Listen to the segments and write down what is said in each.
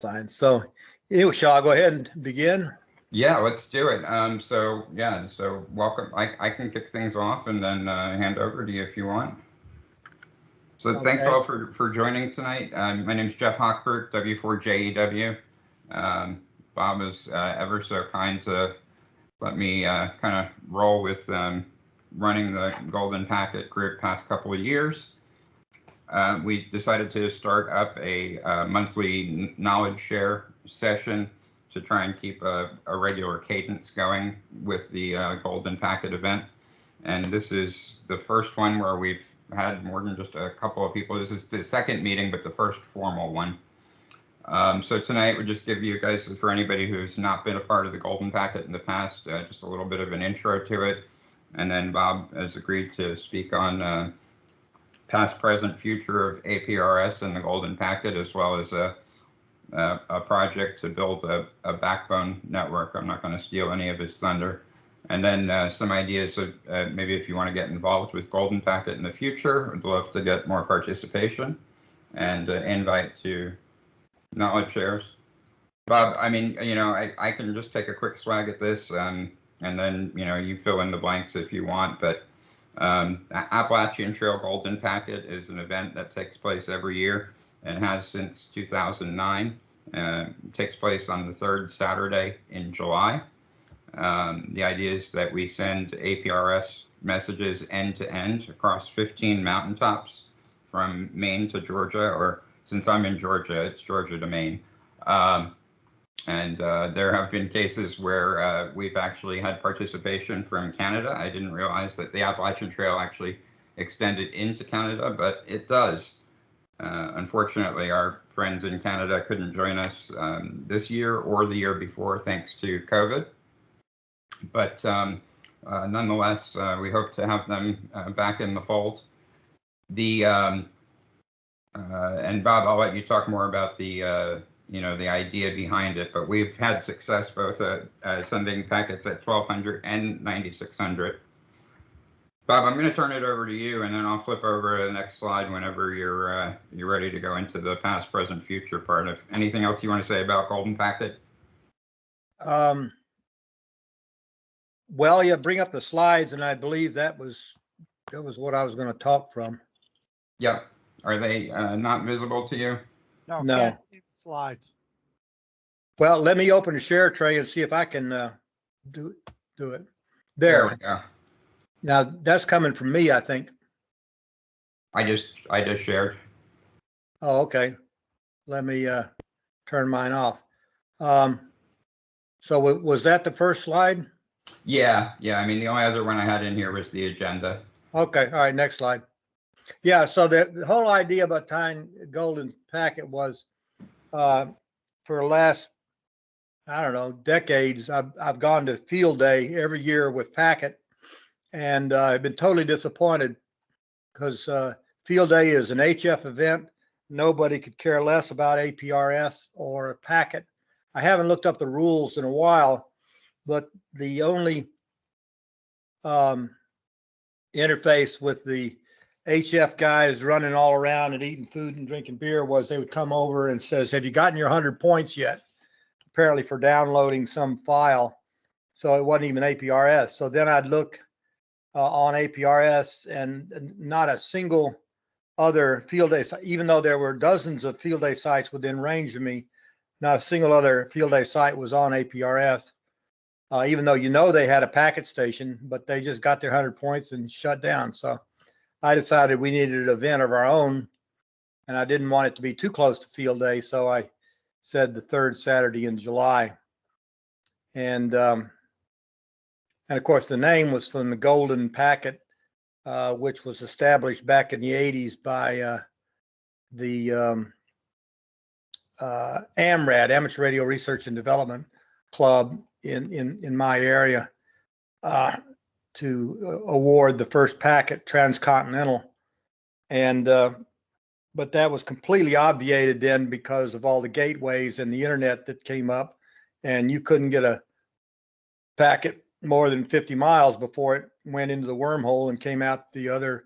Sign. So, anyway, shall I go ahead and begin? Yeah, let's do it. So welcome. I can kick things off and then hand over to you if you want. So thanks all for joining tonight. My name is Jeff Hochberg, W4JEW. Bob is ever so kind to let me kind of roll with running the Golden Packet group past couple of years. We decided to start up a monthly knowledge share session to try and keep a regular cadence going with the Golden Packet event. And this is the first one where we've had more than just a couple of people. This is the second meeting, but the first formal one. So tonight we'll just give you guys, for anybody who's not been a part of the Golden Packet in the past, just a little bit of an intro to it. And then Bob has agreed to speak on past, present, future of APRS and the Golden Packet, as well as a project to build a backbone network. I'm not going to steal any of his thunder. And then some ideas of maybe if you want to get involved with Golden Packet in the future, I'd love to get more participation and invite to knowledge shares. Bob, I mean, I can just take a quick swag at this and then, you fill in the blanks if you want, but Appalachian Trail Golden Packet is an event that takes place every year and has since 2009. It takes place on the third Saturday in July. The idea is that we send APRS messages end to end across 15 mountaintops from Maine to Georgia, or since I'm in Georgia, it's Georgia to Maine. And there have been cases where we've actually had participation from Canada. I didn't realize that the Appalachian Trail actually extended into Canada, but it does. Unfortunately, our friends in Canada couldn't join us this year or the year before thanks to COVID. But nonetheless, we hope to have them back in the fold. And Bob, I'll let you talk more about the the idea behind it, but we've had success both at sending packets at 1200 and 9600. Bob, I'm going to turn it over to you, and then I'll flip over to the next slide whenever you're ready to go into the past, present, future part. If anything else you want to say about Golden Packet? Well, you bring up the slides, and I believe that was what I was going to talk from. Yep. Are they not visible to you? No. No. Slides. Well, let me open the share tray and see if I can do it. There we go. Now that's coming from me, I think. I just shared. Oh, okay. Let me turn mine off. So was that the first slide? Yeah. I mean, the only other one I had in here was the agenda. Okay. All right. Next slide. Yeah. So the whole idea about tying Golden Packet was for the last, I don't know, decades. I've gone to field day every year with Packet, and I've been totally disappointed because field day is an HF event. Nobody could care less about APRS or Packet. I haven't looked up the rules in a while, but the only interface with the HF guys running all around and eating food and drinking beer was they would come over and says, have you gotten your 100 points yet? Apparently for downloading some file. So it wasn't even APRS. So then I'd look on APRS and not a single other field day site, even though there were dozens of field day sites within range of me, not a single other field day site was on APRS. Even though they had a packet station, but they just got their 100 points and shut down. So I decided we needed an event of our own, and I didn't want it to be too close to field day, so I said the third Saturday in July. And of course, the name was from the Golden Packet, which was established back in the 80s by the AMRAD, Amateur Radio Research and Development Club in my area, to award the first packet transcontinental. And but that was completely obviated then because of all the gateways and the internet that came up, and you couldn't get a packet more than 50 miles before it went into the wormhole and came out the other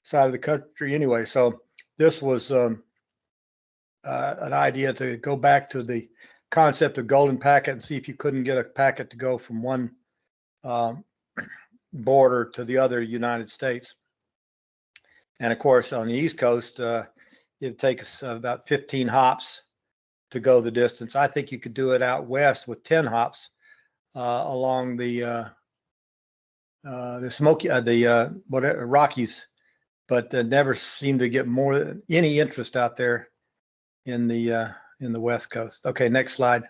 side of the country anyway. So this was an idea to go back to the concept of golden packet and see if you couldn't get a packet to go from one border to the other United States. And of course, on the East Coast, it'd take us about 15 hops to go the distance. I think you could do it out west with 10 hops along the Smoky, whatever Rockies, but never seemed to get any interest out there in the West Coast. Okay, next slide.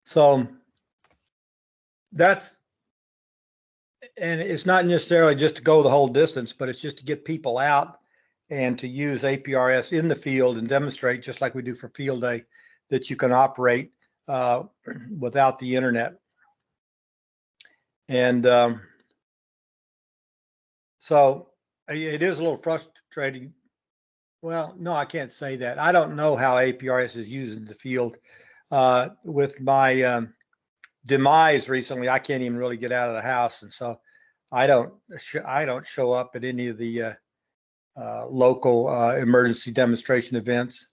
So that's, and it's not necessarily just to go the whole distance, but it's just to get people out and to use APRS in the field and demonstrate, just like we do for field day, that you can operate without the internet. And so it is a little frustrating. Well, no, I can't say that. I don't know how APRS is used in the field. With my demise recently, I can't even really get out of the house, and so I don't show up at any of the local emergency demonstration events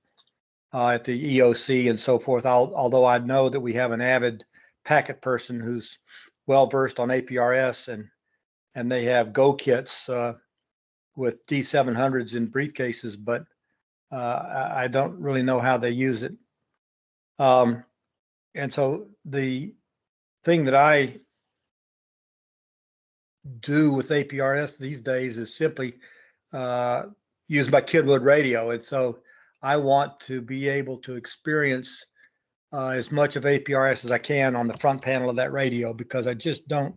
at the EOC and so forth. Although I know that we have an avid packet person who's well versed on APRS, and they have go kits with D700s in briefcases, but I don't really know how they use it. And so the thing that I do with APRS these days is simply use my Kidwood radio. And so I want to be able to experience as much of APRS as I can on the front panel of that radio, because I just don't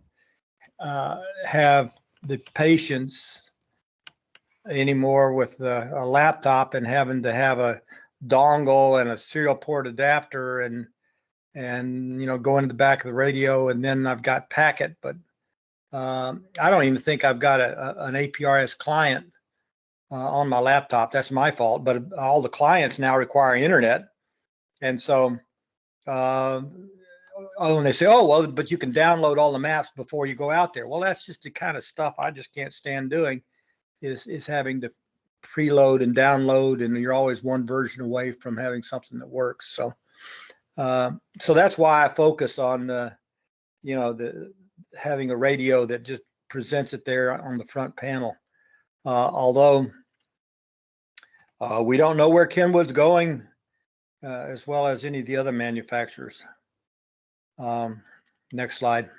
have the patience anymore with a laptop and having to have a dongle and a serial port adapter and go into the back of the radio, and then I've got packet, but I don't even think I've got an APRS client on my laptop. That's my fault, but all the clients now require internet. And so when they say, oh, well, but you can download all the maps before you go out there. Well, that's just the kind of stuff I just can't stand doing, is having to preload and download, and you're always one version away from having something that works. So so that's why I focus on having a radio that just presents it there on the front panel. Although we don't know where Kenwood's going, as well as any of the other manufacturers. Next slide.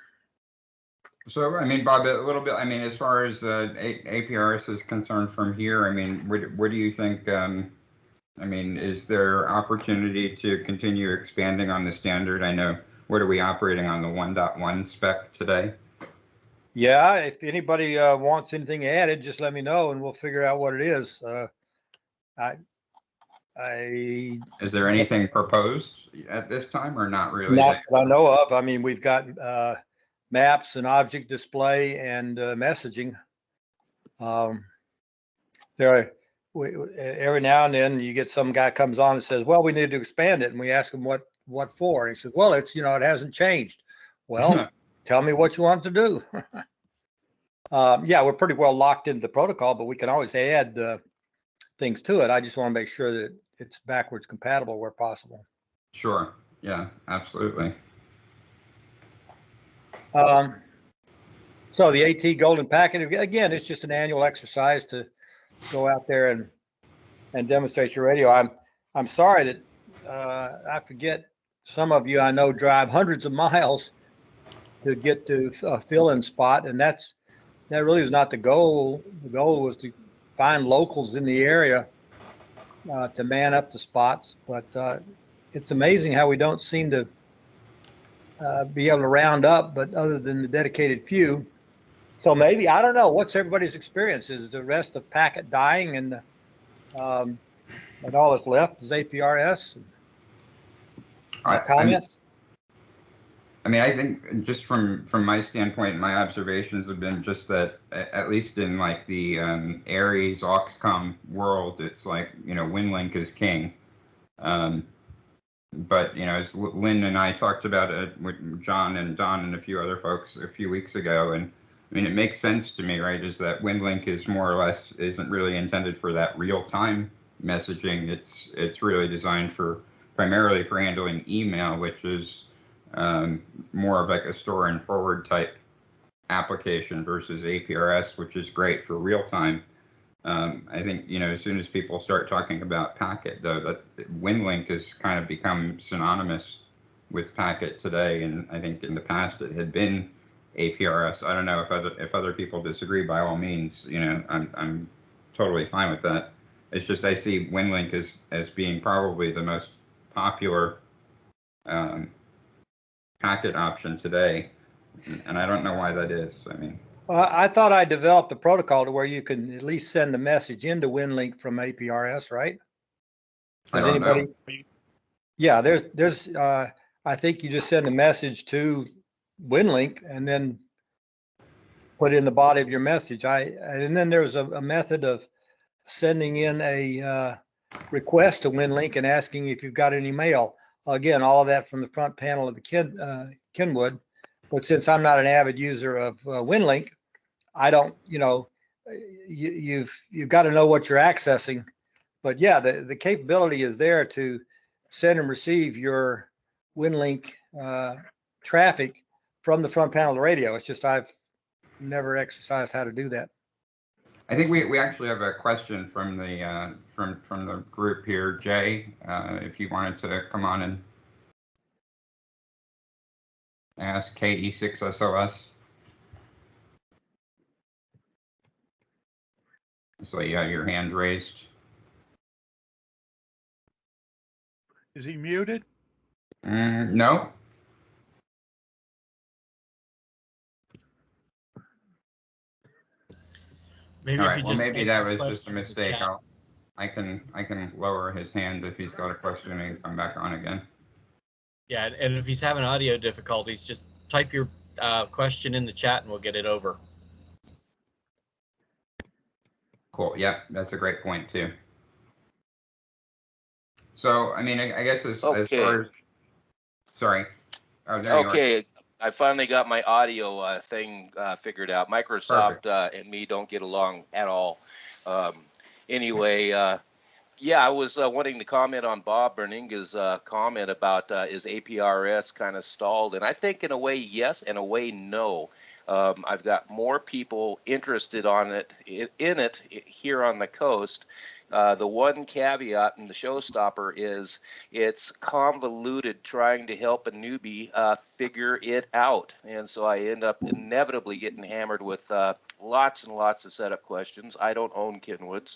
So, I mean, Bob, a little bit, I mean, as far as APRS is concerned from here, I mean, what do you think, I mean, is there opportunity to continue expanding on the standard? I know, what are we operating on, the 1.1 spec today? Yeah, if anybody wants anything added, just let me know and we'll figure out what it is. Is there anything proposed at this time, or not really? Not that I know of. I mean, we've got maps and object display and messaging. Every now and then you get some guy comes on and says, well, we need to expand it, and we ask him what for, and he says, well, it's it hasn't changed. Well, tell me what you want to do. Yeah, we're pretty well locked into the protocol, but we can always add things to it. I just want to make sure that it's backwards compatible where possible. Sure. Yeah, absolutely. So the AT Golden Packet, again, it's just an annual exercise to go out there and demonstrate your radio. I'm sorry that I forget, some of you I know drive hundreds of miles to get to a fill-in spot, and that really is not the goal. The goal was to find locals in the area to man up the spots, but it's amazing how we don't seem to be able to round up, but other than the dedicated few. So maybe, I don't know, what's everybody's experience? Is the rest of packet dying and all that's left is APRS? Comments? I mean, I think just from my standpoint, my observations have been just that, at least in like the Aries Auxcom world, it's like, WinLink is king. But, as Lynn and I talked about it with John and Don and a few other folks a few weeks ago, and I mean, it makes sense to me, right? Is that WinLink is more or less isn't really intended for that real-time messaging. It's really designed for primarily for handling email, which is more of like a store and forward type application versus APRS, which is great for real-time. I think, as soon as people start talking about packet, though, that WinLink has kind of become synonymous with packet today, and I think in the past it had been APRS. I don't know if other people disagree. By all means, I'm totally fine with that. It's just I see WinLink as being probably the most popular packet option today, and I don't know why that is. I mean, well, I thought I developed a protocol to where you can at least send a message into WinLink from APRS, right? I don't know. Yeah, there's I think you just send a message to WinLink and then put in the body of your message. And then there's a method of sending in a request to WinLink and asking if you've got any mail. Again, all of that from the front panel of the Kenwood. But since I'm not an avid user of WinLink, I don't, you've got to know what you're accessing. But yeah, the capability is there to send and receive your WinLink traffic from the front panel of the radio. It's just I've never exercised how to do that. I think we actually have a question from the from the group here, Jay. If you wanted to come on and ask KE6SOS. So you got your hand raised. Is he muted? No. Maybe All if right. he Well, just maybe types that his was just a question in the mistake. chat. I can lower his hand if he's got a question and come back on again. Yeah, and if he's having audio difficulties, just type your question in the chat and we'll get it over. Cool. Yeah, that's a great point too. So, I mean, I guess as far as, sorry. Oh, there you are. I finally got my audio thing figured out. Microsoft and me don't get along at all. Anyway, yeah, I was wanting to comment on Bob Bruninga's comment about is APRS kind of stalled, and I think in a way yes, in a way no. I've got more people interested in it here on the coast. The one caveat and the showstopper is it's convoluted trying to help a newbie figure it out. And so I end up inevitably getting hammered with lots and lots of setup questions. I don't own Kenwoods.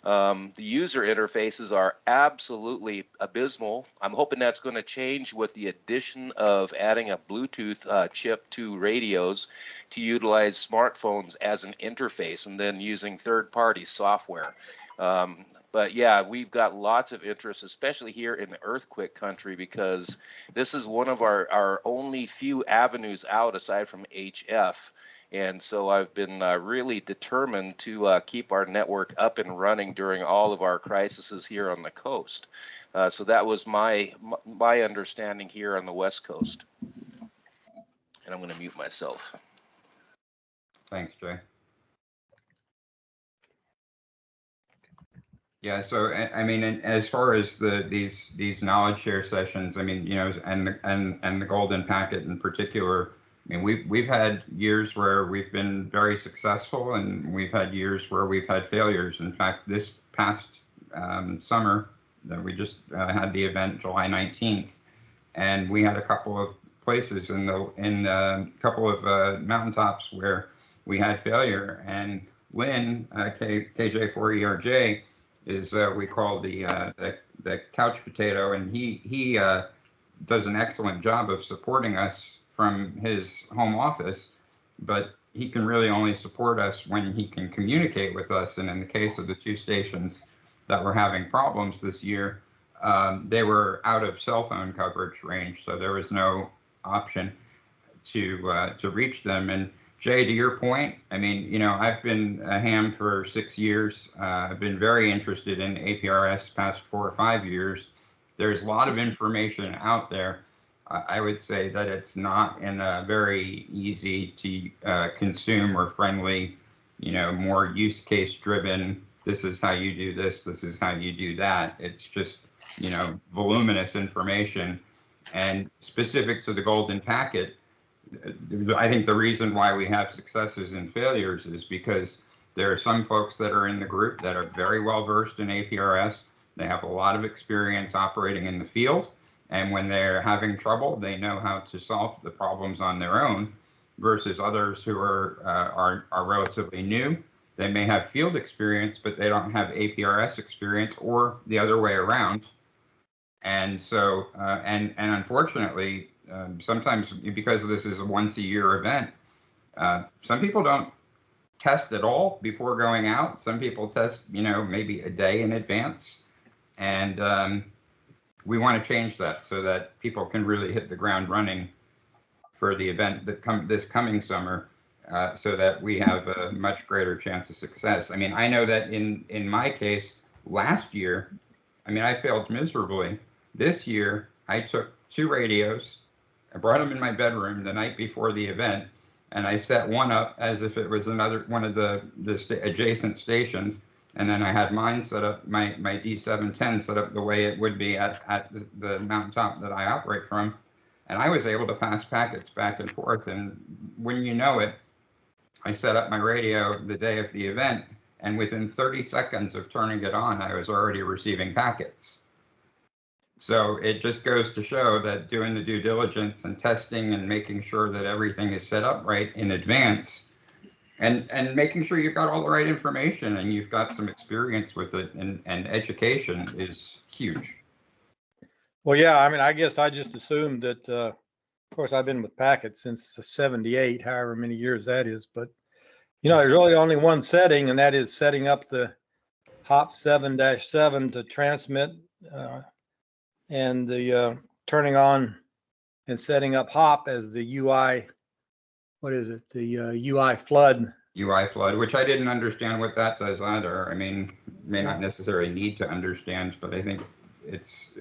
The user interfaces are absolutely abysmal. I'm hoping that's going to change with the addition of adding a Bluetooth chip to radios to utilize smartphones as an interface and then using third-party software. But yeah, we've got lots of interest, especially here in the earthquake country, because this is one of our only few avenues out aside from HF. And so I've been really determined to keep our network up and running during all of our crises here on the coast. So that was my understanding here on the West Coast. And I'm going to mute myself. Thanks, Jay. Yeah, so I mean, as far as these knowledge share sessions, I mean, and the Golden Packet in particular, I mean, we've had years where we've been very successful, and we've had years where we've had failures. In fact, this past summer, we just had the event July 19th, and we had a couple of places in a couple of mountaintops where we had failure. And Lynn, KJ4ERJ, is we call the couch potato, and he does an excellent job of supporting us from his home office, but he can really only support us when he can communicate with us. And in the case of the two stations that were having problems this year, they were out of cell phone coverage range, so there was no option to reach them. And Jay, to your point, I mean, I've been a ham for 6 years. I've been very interested in APRS past 4 or 5 years. There's a lot of information out there. I would say that it's not in a very easy to consume or friendly, more use case driven. This is how you do this. This is how you do that. It's just, voluminous information. And specific to the Golden Packet, I think the reason why we have successes and failures is because there are some folks that are in the group that are very well versed in APRS. They have a lot of experience operating in the field. And when they're having trouble, they know how to solve the problems on their own, versus others who are relatively new. They may have field experience, but they don't have APRS experience, or the other way around. And so, and unfortunately, sometimes because this is a once-a-year event, some people don't test at all before going out. Some people test, maybe a day in advance, and we want to change that so that people can really hit the ground running for the event that this coming summer, so that we have a much greater chance of success. I mean, I know that in my case, last year, I failed miserably. This year, I took 2 radios, I brought them in my bedroom the night before the event, and I set one up as if it was one of the adjacent stations. And then I had mine set up, my D710 set up the way it would be at the mountaintop that I operate from. And I was able to pass packets back and forth. And when you know it, I set up my radio the day of the event, and within 30 seconds of turning it on, I was already receiving packets. So it just goes to show that doing the due diligence and testing and making sure that everything is set up right in advance, and making sure you've got all the right information and you've got some experience with it, and education is huge. Well, yeah, I guess I just assumed that, of course, I've been with Packet since '78, however many years that is. But, there's really only one setting, and that is setting up the HOP 7-7 to transmit, and the turning on and setting up HOP as the UI. What is it? The UI flood. UI flood, which I didn't understand what that does either. May not necessarily need to understand, but I think it's,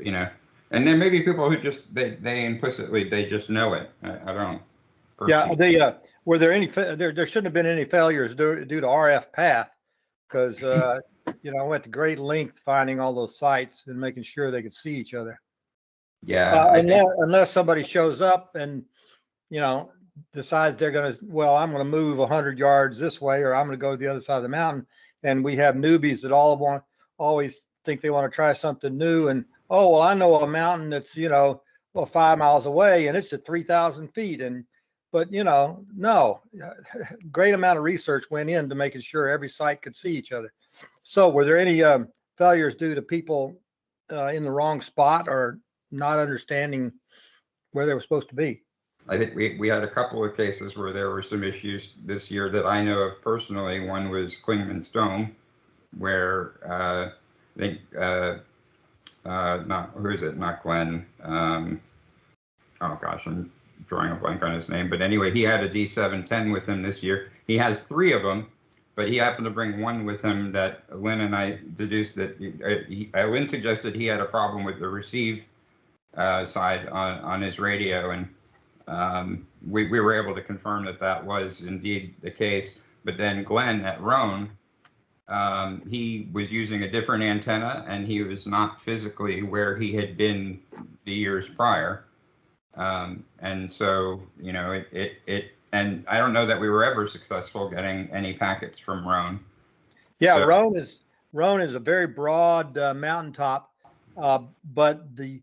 and there may be people who just, they implicitly, they just know it. I don't. Personally. Yeah, were there any, there shouldn't have been any failures due to RF path, because, I went to great length finding all those sites and making sure they could see each other. Yeah. Unless somebody shows up and, decides they're going to, I'm going to move 100 yards this way, or I'm going to go to the other side of the mountain. And we have newbies that always think they want to try something new. And, I know a mountain that's, 5 miles away, and it's at 3,000 feet. But no, great amount of research went into making sure every site could see each other. So were there any failures due to people in the wrong spot or not understanding where they were supposed to be? I think we had a couple of cases where there were some issues this year that I know of personally. One was Clingman's Dome, where I think, who is it? Not Glenn. I'm drawing a blank on his name. But anyway, he had a D710 with him this year. He has 3 of them, but he happened to bring one with him that Lynn and I deduced that Lynn suggested he had a problem with the receive side on his radio, and we were able to confirm that was indeed the case. But then Glenn at Roan, he was using a different antenna, and he was not physically where he had been the years prior. And so, and I don't know that we were ever successful getting any packets from Roan. Yeah, so, Roan is a very broad mountaintop, but the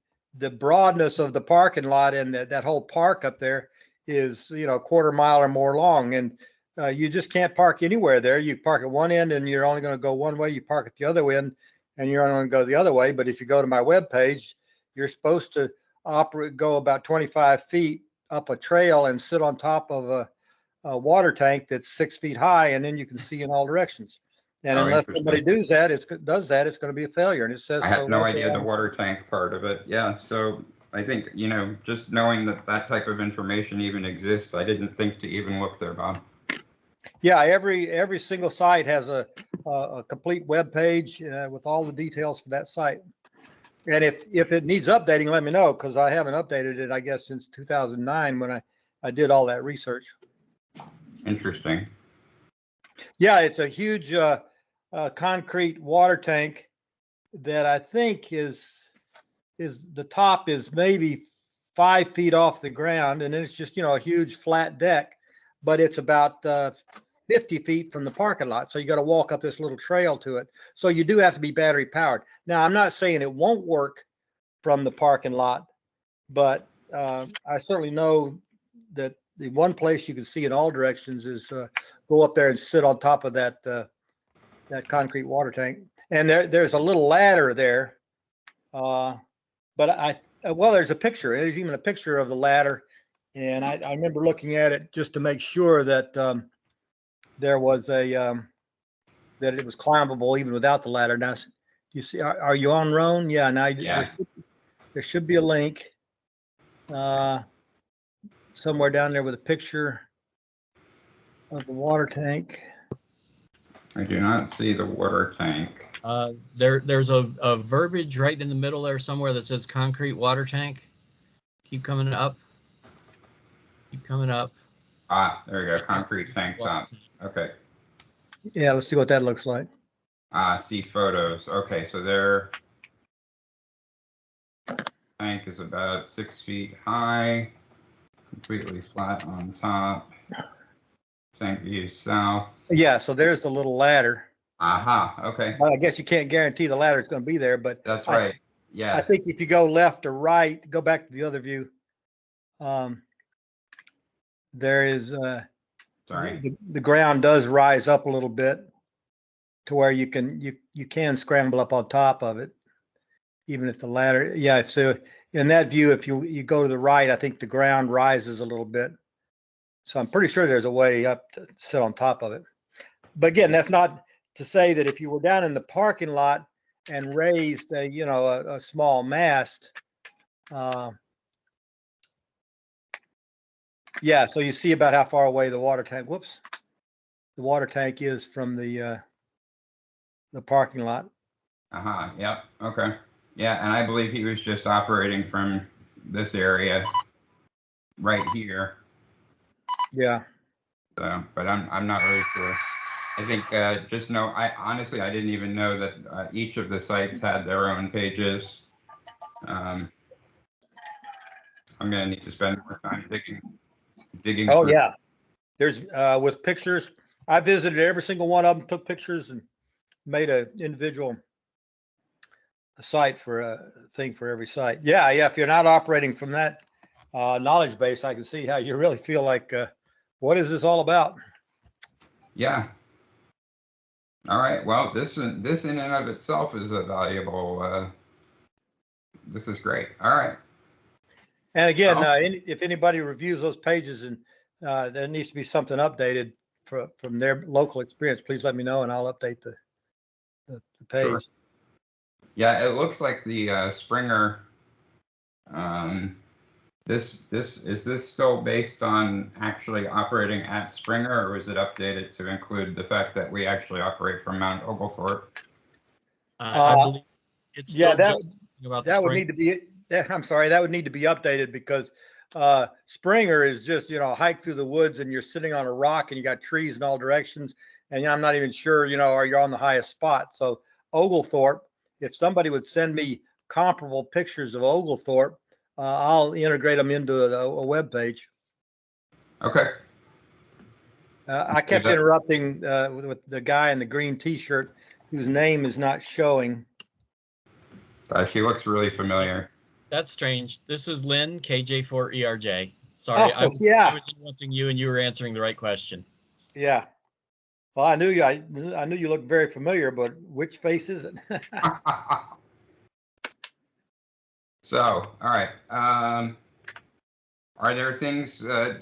broadness of the parking lot and that whole park up there is, a quarter mile or more long, and you just can't park anywhere there. You park at one end and you're only going to go one way. You park at the other end and you're only going to go the other way. But if you go to my webpage, you're supposed to go about 25 feet up a trail and sit on top of a water tank that's 6 feet high, and then you can see in all directions. And unless somebody does that, it's going to be a failure. And it says, I had no idea the water tank part of it. Yeah. So I think, just knowing that type of information even exists, I didn't think to even look there, Bob. Yeah. Every single site has a complete web page with all the details for that site. And if it needs updating, let me know, because I haven't updated it, I guess, since 2009 when I did all that research. Interesting. Yeah, it's a huge concrete water tank that I think is the top is maybe 5 feet off the ground, and then it's just, a huge flat deck, but it's about 50 feet from the parking lot. So you got to walk up this little trail to it. So you do have to be battery powered. Now, I'm not saying it won't work from the parking lot, but I certainly know that the one place you can see in all directions is go up there and sit on top of that concrete water tank. And there's a little ladder there. But there's a picture. There's even a picture of the ladder. And I remember looking at it just to make sure that there was that it was climbable even without the ladder. Now, you see, are you on Roan? Yeah. Now there should be a link somewhere down there with a picture of the water tank. I do not see the water tank. There's a verbiage right in the middle there somewhere that says concrete water tank. Keep coming up. Keep coming up. Ah, there you go. Concrete tank top. Okay. Yeah, let's see what that looks like. See photos. Okay, so their tank is about 6 feet high, completely flat on top. Tank view south. Yeah, so there's the little ladder. Aha, okay. Well, I guess you can't guarantee the ladder is going to be there, but that's right. Yeah. I think if you go left or right, go back to the other view. There is the ground does rise up a little bit to where you can scramble up on top of it, even if the ladder. Yeah, so in that view, if you go to the right, I think the ground rises a little bit. So I'm pretty sure there's a way up to sit on top of it. But again, that's not to say that if you were down in the parking lot and raised a small mast. Yeah, so you see about how far away the water tank is from the parking lot. Yep. Okay. Yeah, and I believe he was just operating from this area right here. Yeah. So, but I'm not really sure. I think I didn't even know that each of the sites had their own pages. I'm gonna need to spend more time digging. Oh yeah, there's with pictures. I visited every single one of them, took pictures, and made an individual site for a thing for every site. Yeah. If you're not operating from that knowledge base, I can see how you really feel like, what is this all about? Yeah. All right. Well, this in and of itself is a valuable. This is great. All right. And again, if anybody reviews those pages and there needs to be something updated from their local experience, please let me know and I'll update the page. Sure. Yeah, it looks like the Springer. Is this still based on actually operating at Springer, or was it updated to include the fact that we actually operate from Mount Oglethorpe? I believe it's still just about that Springer. would need to be. I'm sorry, that would need to be updated because Springer is just hike through the woods and you're sitting on a rock and you got trees in all directions, and I'm not even sure are you on the highest spot. So Oglethorpe, if somebody would send me comparable pictures of Oglethorpe, I'll integrate them into a web page. Okay. I kept interrupting with the guy in the green T-shirt whose name is not showing. She looks really familiar. That's strange. This is Lynn, KJ4ERJ. Sorry, I was interrupting you and you were answering the right question. Yeah. Well, I knew you looked very familiar, but which face is it? So, all right. Are there things so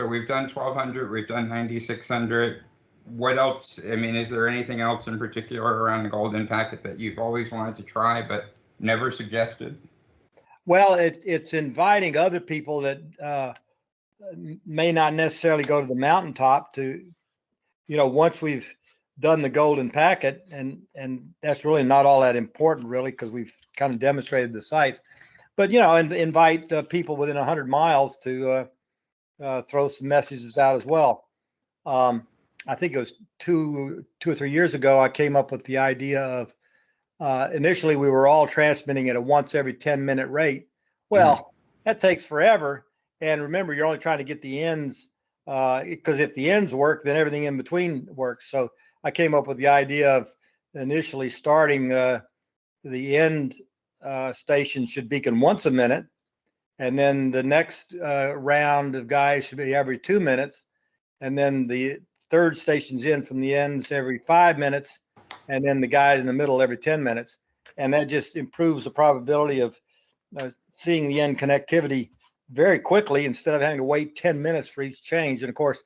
we've done 1200, we've done 9600. What else? I mean, is there anything else in particular around the Golden Packet that you've always wanted to try but never suggested? Well, it's inviting other people that may not necessarily go to the mountaintop to, once we've done the golden packet, and that's really not all that important, really, because we've kind of demonstrated the sites. But and invite people within 100 miles to throw some messages out as well. I think it was two or 3 years ago, I came up with the idea of initially we were all transmitting at a once every 10-minute rate. Well, that takes forever. And remember, you're only trying to get the ends, because if the ends work, then everything in between works. So I came up with the idea of initially starting the end station should beacon once a minute. And then the next round of guys should be every 2 minutes. And then the third station's in from the ends every 5 minutes. And then the guys in the middle every 10 minutes. And that just improves the probability of seeing the end connectivity very quickly instead of having to wait 10 minutes for each change. And of course,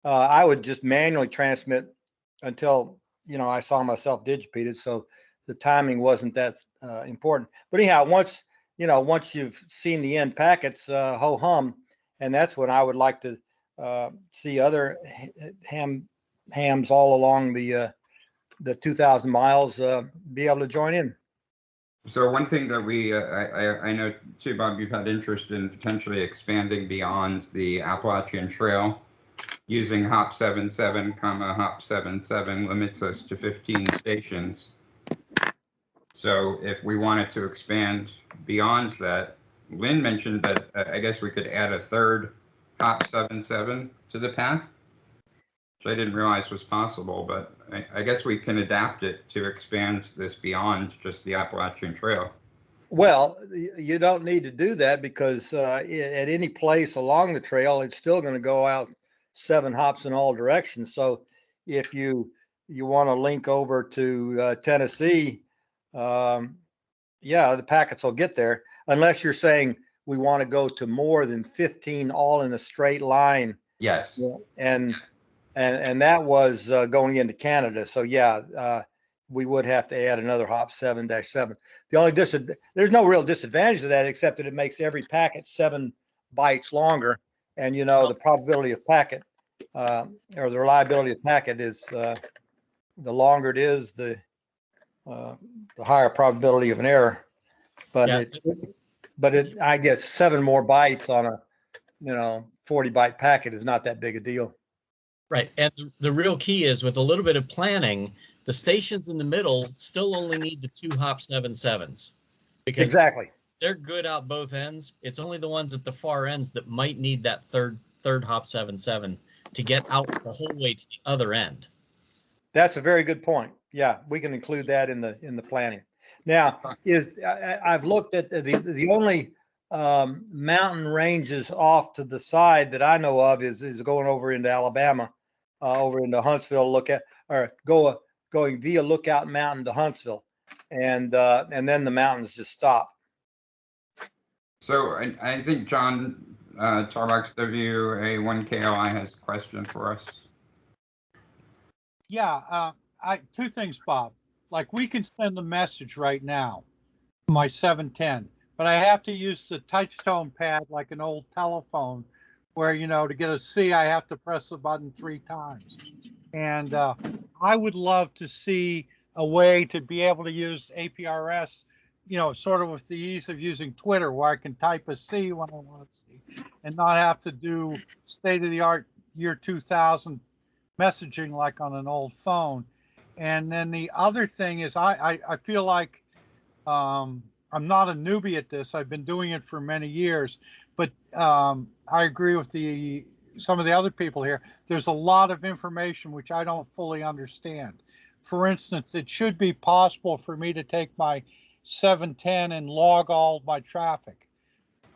I would just manually transmit until, I saw myself digipeated. So the timing wasn't that important. But anyhow, once you've seen the end packets, ho hum, and that's when I would like to see other hams all along the 2,000 miles be able to join in. So one thing that I know too, Bob, you've had interest in potentially expanding beyond the Appalachian Trail. Using Hop 77, Hop 77 limits us to 15 stations. So if we wanted to expand beyond that, Lynn mentioned that I guess we could add a third Hop 77 to the path, which I didn't realize was possible, but I guess we can adapt it to expand this beyond just the Appalachian Trail. Well, you don't need to do that because at any place along the trail, it's still going to go out 7 hops in all directions. So if you want to link over to Tennessee, the packets will get there, unless you're saying we want to go to more than 15 all in a straight line. Yes. And that was going into Canada. So we would have to add another Hop 7-7. The only there's no real disadvantage to that, except that it makes every packet 7 bytes longer. And the probability of packet or the reliability of packet is the longer it is, the higher probability of an error. But I guess 7 more bytes on a 40 byte packet is not that big a deal. Right. And the real key is, with a little bit of planning, the stations in the middle still only need the 2 Hop 77s. Because exactly. They're good out both ends. It's only the ones at the far ends that might need that third Hop 77 to get out the whole way to the other end. That's a very good point. Yeah, we can include that in the planning. Now, I've looked at the only mountain ranges off to the side that I know of is going over into Alabama, over into Huntsville, going via Lookout Mountain to Huntsville, and then the mountains just stop. So I think John Tarbox WA1KLI has a question for us. Yeah, two things, Bob. Like, we can send a message right now, my 710, but I have to use the touchtone pad like an old telephone, where to get a C I have to press the button 3 times. And I would love to see a way to be able to use APRS, sort of with the ease of using Twitter, where I can type a C when I want to see, and not have to do state-of-the-art year 2000 messaging like on an old phone. And then the other thing is, I feel like I'm not a newbie at this. I've been doing it for many years, but I agree with some of the other people here. There's a lot of information which I don't fully understand. For instance, it should be possible for me to take my 710 and log all my traffic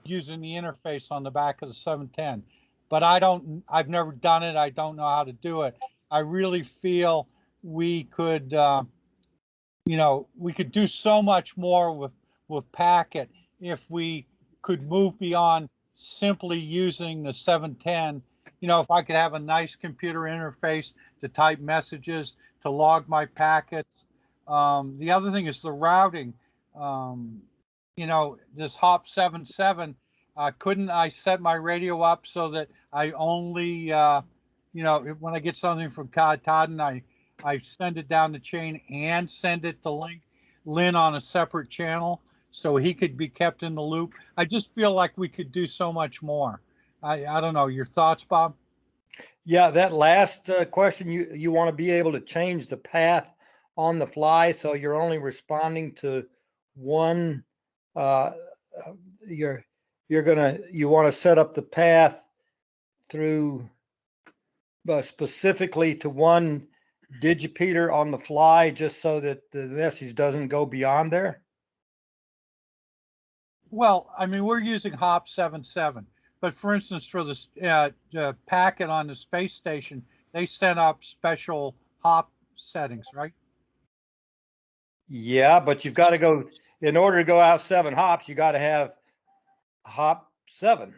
using the interface on the back of the 710. But I've never done it. I don't know how to do it. I really feel we could, we could do so much more with Packet if we could move beyond simply using the 710. If I could have a nice computer interface to type messages, to log my packets. The other thing is the routing. This Hop 77, couldn't I set my radio up so that I only, when I get something from Todd and I send it down the chain and send it to Lynn on a separate channel so he could be kept in the loop. I just feel like we could do so much more. I don't know. Your thoughts, Bob? Yeah, that last question, you want to be able to change the path on the fly, so you're only responding to one. You want to set up the path through specifically to one digipeater on the fly, just so that the message doesn't go beyond there. Well, I mean, we're using HOP 77, but for instance, for the packet on the space station, they set up special HOP settings, right? Yeah, but you've got to go, in order to go out 7 hops, you got to have HOP 7.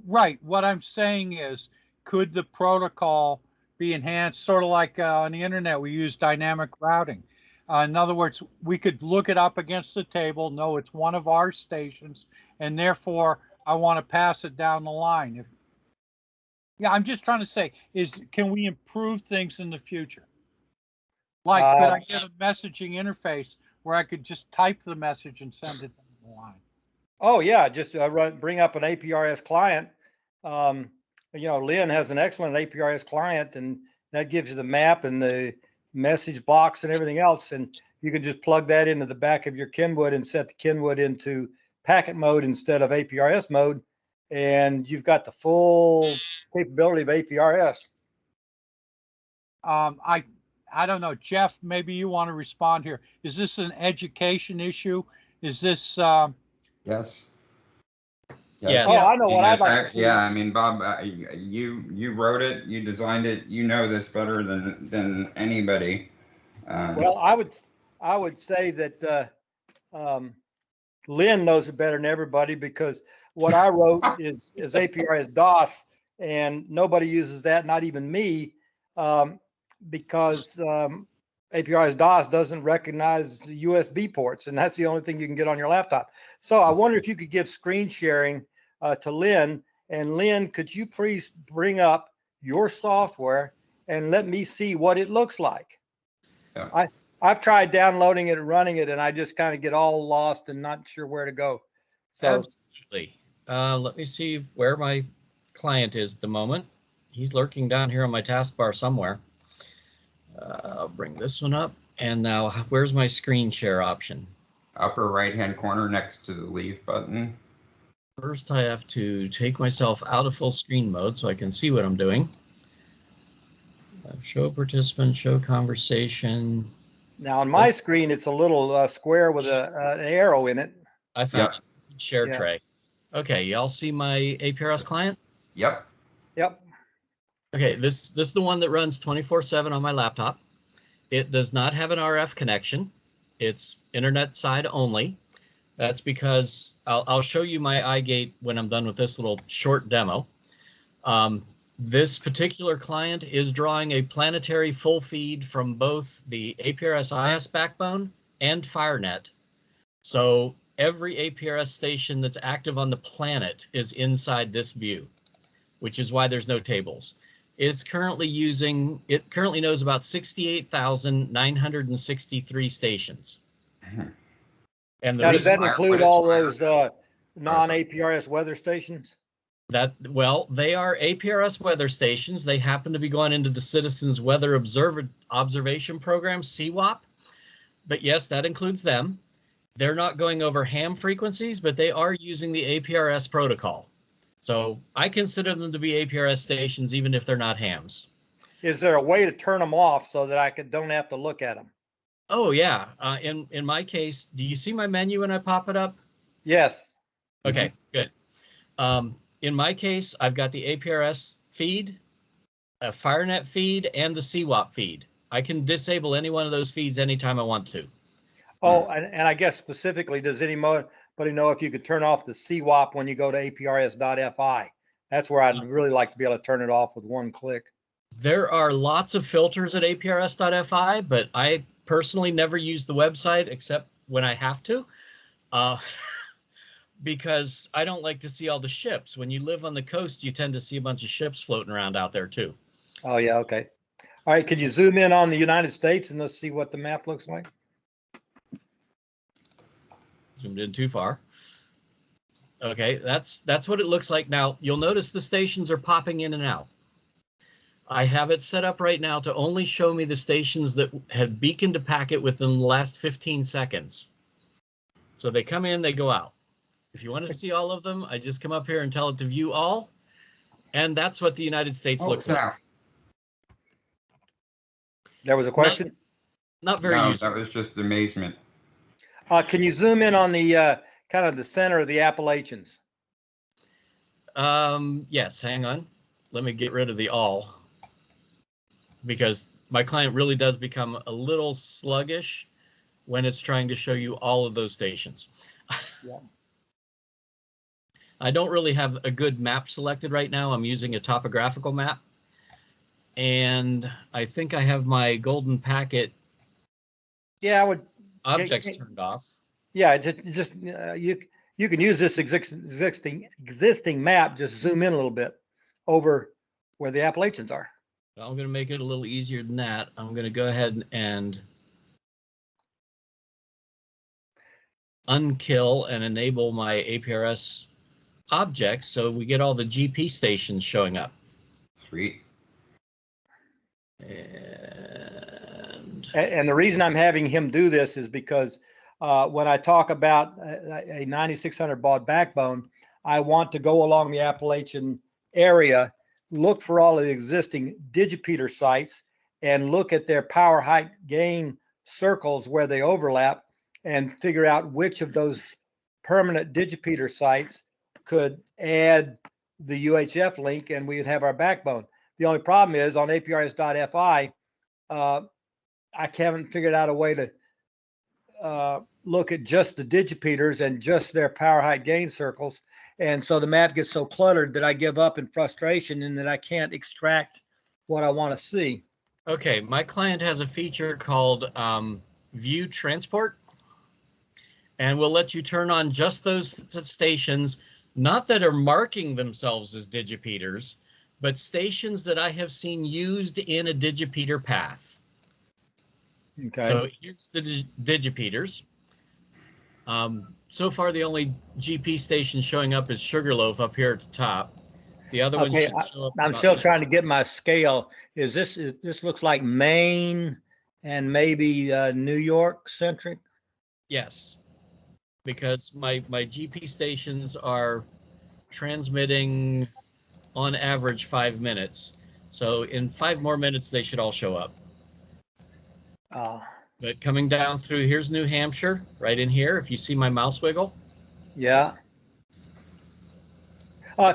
Right. What I'm saying is, could the protocol be enhanced, sort of like on the internet, we use dynamic routing. In other words, we could look it up against the table, know it's one of our stations, and therefore I want to pass it down the line. Yeah, I'm just trying to say, can we improve things in the future? Like, could I get a messaging interface where I could just type the message and send it down the line? Oh yeah, just bring up an APRS client. Lynn has an excellent APRS client, and that gives you the map and the message box and everything else, and you can just plug that into the back of your Kenwood and set the Kenwood into packet mode instead of APRS mode, and you've got the full capability of APRS. I don't know, Jeff, maybe you want to respond here. Is this an education issue? Is this Yes. Yes. Oh, I know what I'd like to see. Yeah, I mean, Bob, you wrote it, you designed it, you know this better than anybody. Well, I would say that Lynn knows it better than everybody, because what I wrote is APRS DOS, and nobody uses that, not even me, because APRS DOS doesn't recognize USB ports, and that's the only thing you can get on your laptop. So I wonder if you could give screen sharing to Lynn, and Lynn, could you please bring up your software and let me see what it looks like? Yeah. I've tried downloading it and running it, and I just kind of get all lost and not sure where to go. So absolutely. Let me see where my client is at the moment. He's lurking down here on my taskbar somewhere. I'll bring this one up. And now, where's my screen share option? Upper right-hand corner next to the leave button. First, I have to take myself out of full screen mode so I can see what I'm doing. Show participant, show conversation. Now on my screen, it's a little square with an arrow in it. I found share tray. Okay, y'all see my APRS client? Yep. Okay, this is the one that runs 24/7 on my laptop. It does not have an RF connection. It's internet side only. That's because I'll show you my iGate when I'm done with this little short demo. This particular client is drawing a planetary full feed from both the APRS IS backbone and FireNet. So every APRS station that's active on the planet is inside this view, which is why there's no tables. It currently knows about 68,963 stations. And now, does that include all those non-APRS weather stations? They are APRS weather stations. They happen to be going into the Citizens Weather Observation Program, CWOP. But yes, that includes them. They're not going over ham frequencies, but they are using the APRS protocol. So I consider them to be APRS stations, even if they're not hams. Is there a way to turn them off so that I don't have to look at them? Oh, yeah. In my case, do you see my menu when I pop it up? Yes. Okay, good. In my case, I've got the APRS feed, a FireNet feed, and the CWOP feed. I can disable any one of those feeds anytime I want to. Oh, and I guess specifically, does anybody know if you could turn off the CWOP when you go to APRS.fi? That's where I'd really like to be able to turn it off with one click. There are lots of filters at APRS.fi, but I personally never use the website except when I have to. Because I don't like to see all the ships. When you live on the coast, you tend to see a bunch of ships floating around out there too. Oh, yeah, okay. All right, could you zoom in on the United States and let's see what the map looks like? Zoomed in too far. Okay, that's what it looks like now. You'll notice the stations are popping in and out. I have it set up right now to only show me the stations that had beaconed a packet within the last 15 seconds. So they come in, they go out. If you want to see all of them, I just come up here and tell it to view all. And that's what the United States looks like. There was a question? Not very No, useful. that was just amazement. Can you zoom in on the kind of the center of the Appalachians? Yes, hang on. Let me get rid of the all, because my client really does become a little sluggish when it's trying to show you all of those stations. Yeah. I don't really have a good map selected right now. I'm using a topographical map. And I think I have my golden packet objects turned off. Yeah, just you can use this existing map, just zoom in a little bit over where the Appalachians are. I'm going to make it a little easier than that. I'm going to go ahead and unkill and enable my APRS objects so we get all the GP stations showing up. Sweet. And the reason I'm having him do this is because when I talk about a 9600 baud backbone, I want to go along the Appalachian area, look for all of the existing digipeater sites, and look at their power height gain circles where they overlap, and figure out which of those permanent digipeater sites could add the UHF link, and we would have our backbone. The only problem is on APRS.FI, I haven't figured out a way to look at just the digipeaters and just their power height gain circles. And so the map gets so cluttered that I give up in frustration and that I can't extract what I want to see. Okay, my client has a feature called View Transport, and we'll let you turn on just those stations, not that are marking themselves as digipeaters, but stations that I have seen used in a digipeater path. Okay. So here's the digipeaters. So far, the only GP station showing up is Sugarloaf up here at the top. The other one should show up. I'm still trying to get my scale. This looks like Maine and maybe New York centric? Yes, because my GP stations are transmitting on average 5 minutes. So in 5 more minutes, they should all show up. But coming down through, here's New Hampshire, right in here, if you see my mouse wiggle. Yeah.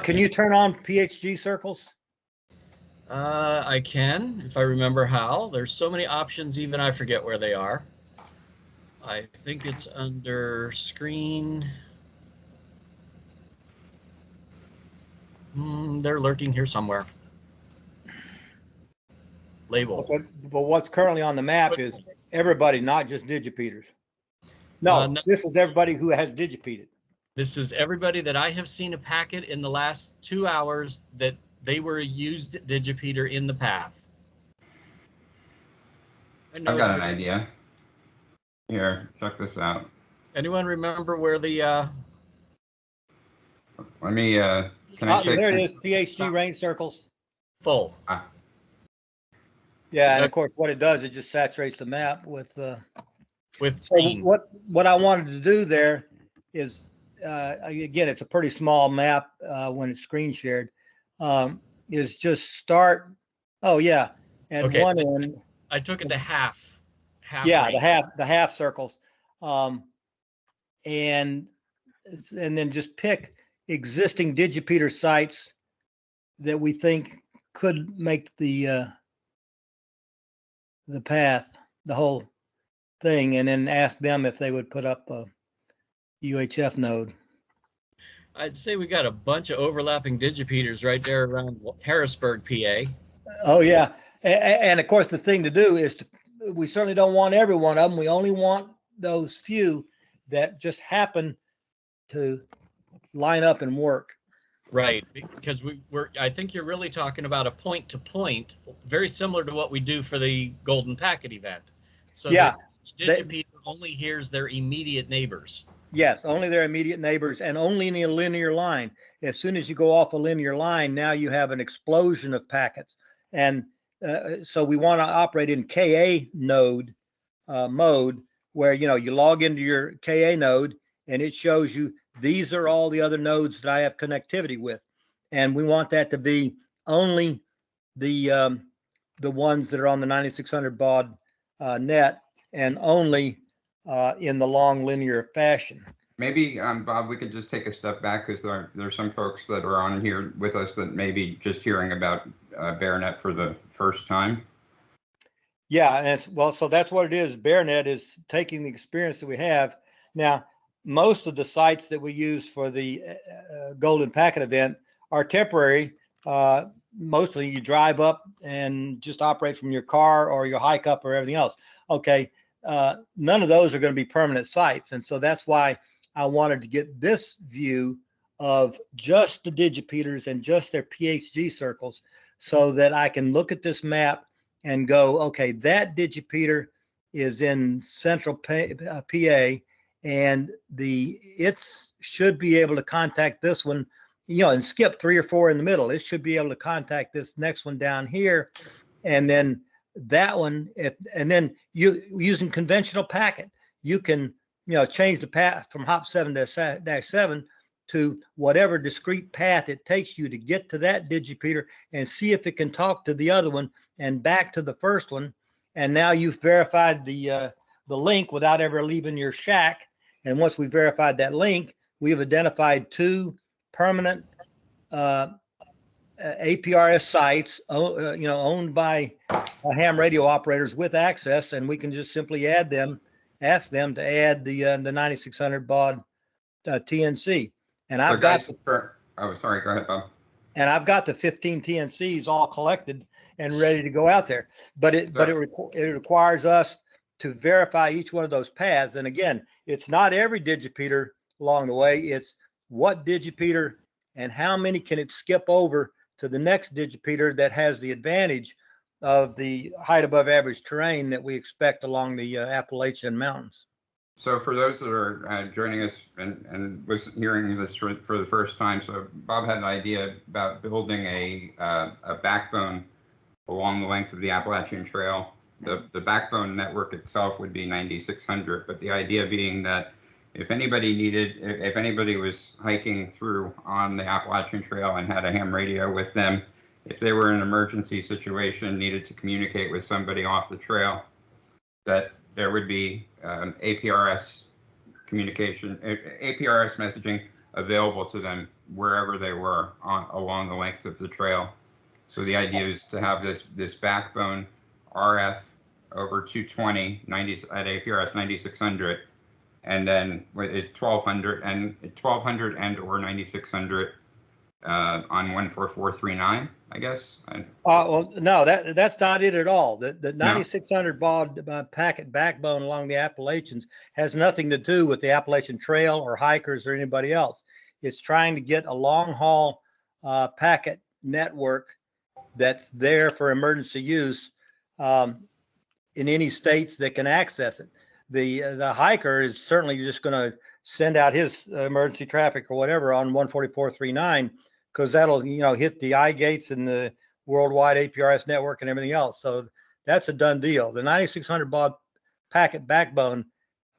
Can you turn on PHG circles? I can, if I remember how. There's so many options, even I forget where they are. I think it's under screen. They're lurking here somewhere. Label. Okay, but what's currently on the map is everybody, not just digipeaters. No, No. this is everybody who has digipeated. This is everybody that I have seen a packet in the last 2 hours that they were used digipeater in the path. I've got an idea. Here, check this out. Anyone remember where the Let me can I take There it this? is, PHG range circles. full? Yeah, and of course, what it does, it just saturates the map with. With So green. what I wanted to do there is, again, it's a pretty small map when it's screen shared. Is just start. Oh yeah, at Okay, one end. I took it to half. Yeah, range. the half circles, and then just pick existing digipeater sites that we think could make the path, the whole thing, and then ask them if they would put up a UHF node. I'd say we got a bunch of overlapping digipeaters right there around Harrisburg, PA. Oh yeah, and of course the thing to do is we certainly don't want every one of them. We only want those few that just happen to line up and work. Right, because I think you're really talking about a point-to-point, very similar to what we do for the Golden Packet event. So Yeah. that digipeater only hears their immediate neighbors. Yes, only their immediate neighbors, and only in a linear line. As soon as you go off a linear line, now you have an explosion of packets. And so we want to operate in KA node mode, where you log into your KA node and it shows you these are all the other nodes that I have connectivity with, and we want that to be only the ones that are on the 9600 baud net, and only in the long linear fashion. Maybe, Bob, we could just take a step back, because there's some folks that are on here with us that may be just hearing about BearNet for the first time. Yeah, and so that's what it is. BearNet is taking the experience that we have. Now, most of the sites that we use for the Golden Packet event are temporary. Mostly you drive up and just operate from your car, or you hike up, or everything else. Okay, none of those are going to be permanent sites. And so that's why I wanted to get this view of just the digipeaters and just their PHG circles, so that I can look at this map and go, okay, that digipeater is in central PA, and it should be able to contact this one, and skip 3 or 4 in the middle. It should be able to contact this next one down here, and then that one. And then using conventional packet, you can change the path from hop 7-7 to whatever discrete path it takes you to get to that digipeater, and see if it can talk to the other one and back to the first one. And now you've verified the link without ever leaving your shack. And once we verified that link, we have identified 2 permanent APRS sites, owned by ham radio operators with access, and we can just simply ask them to add the 9600 baud TNC. And I've got sorry, go ahead, Bob. And I've got the 15 TNCs all collected and ready to go out there. But it requires us to verify each one of those paths. And again, it's not every digipeater along the way. It's what digipeater and how many can it skip over to the next digipeater that has the advantage of the height above average terrain that we expect along the Appalachian Mountains. So for those that are joining us and was hearing this for the first time, so Bob had an idea about building a backbone along the length of the Appalachian Trail. The backbone network itself would be 9600, but the idea being that if anybody was hiking through on the Appalachian Trail and had a ham radio with them, if they were in an emergency situation, needed to communicate with somebody off the trail, that there would be APRS communication, APRS messaging available to them wherever they were along the length of the trail. So the idea is to have this backbone RF over 220 at APRS 9600, and then it's 1200 and or 9600 on 14439, I guess. Well, no, that's not it at all. The 9600 baud packet backbone along the Appalachians has nothing to do with the Appalachian Trail or hikers or anybody else. It's trying to get a long haul packet network that's there for emergency use in any states that can access it. The hiker is certainly just going to send out his emergency traffic or whatever on 14439, because that'll hit the eye gates and the worldwide APRS network and everything else. So that's a done deal. The 9600 baud packet backbone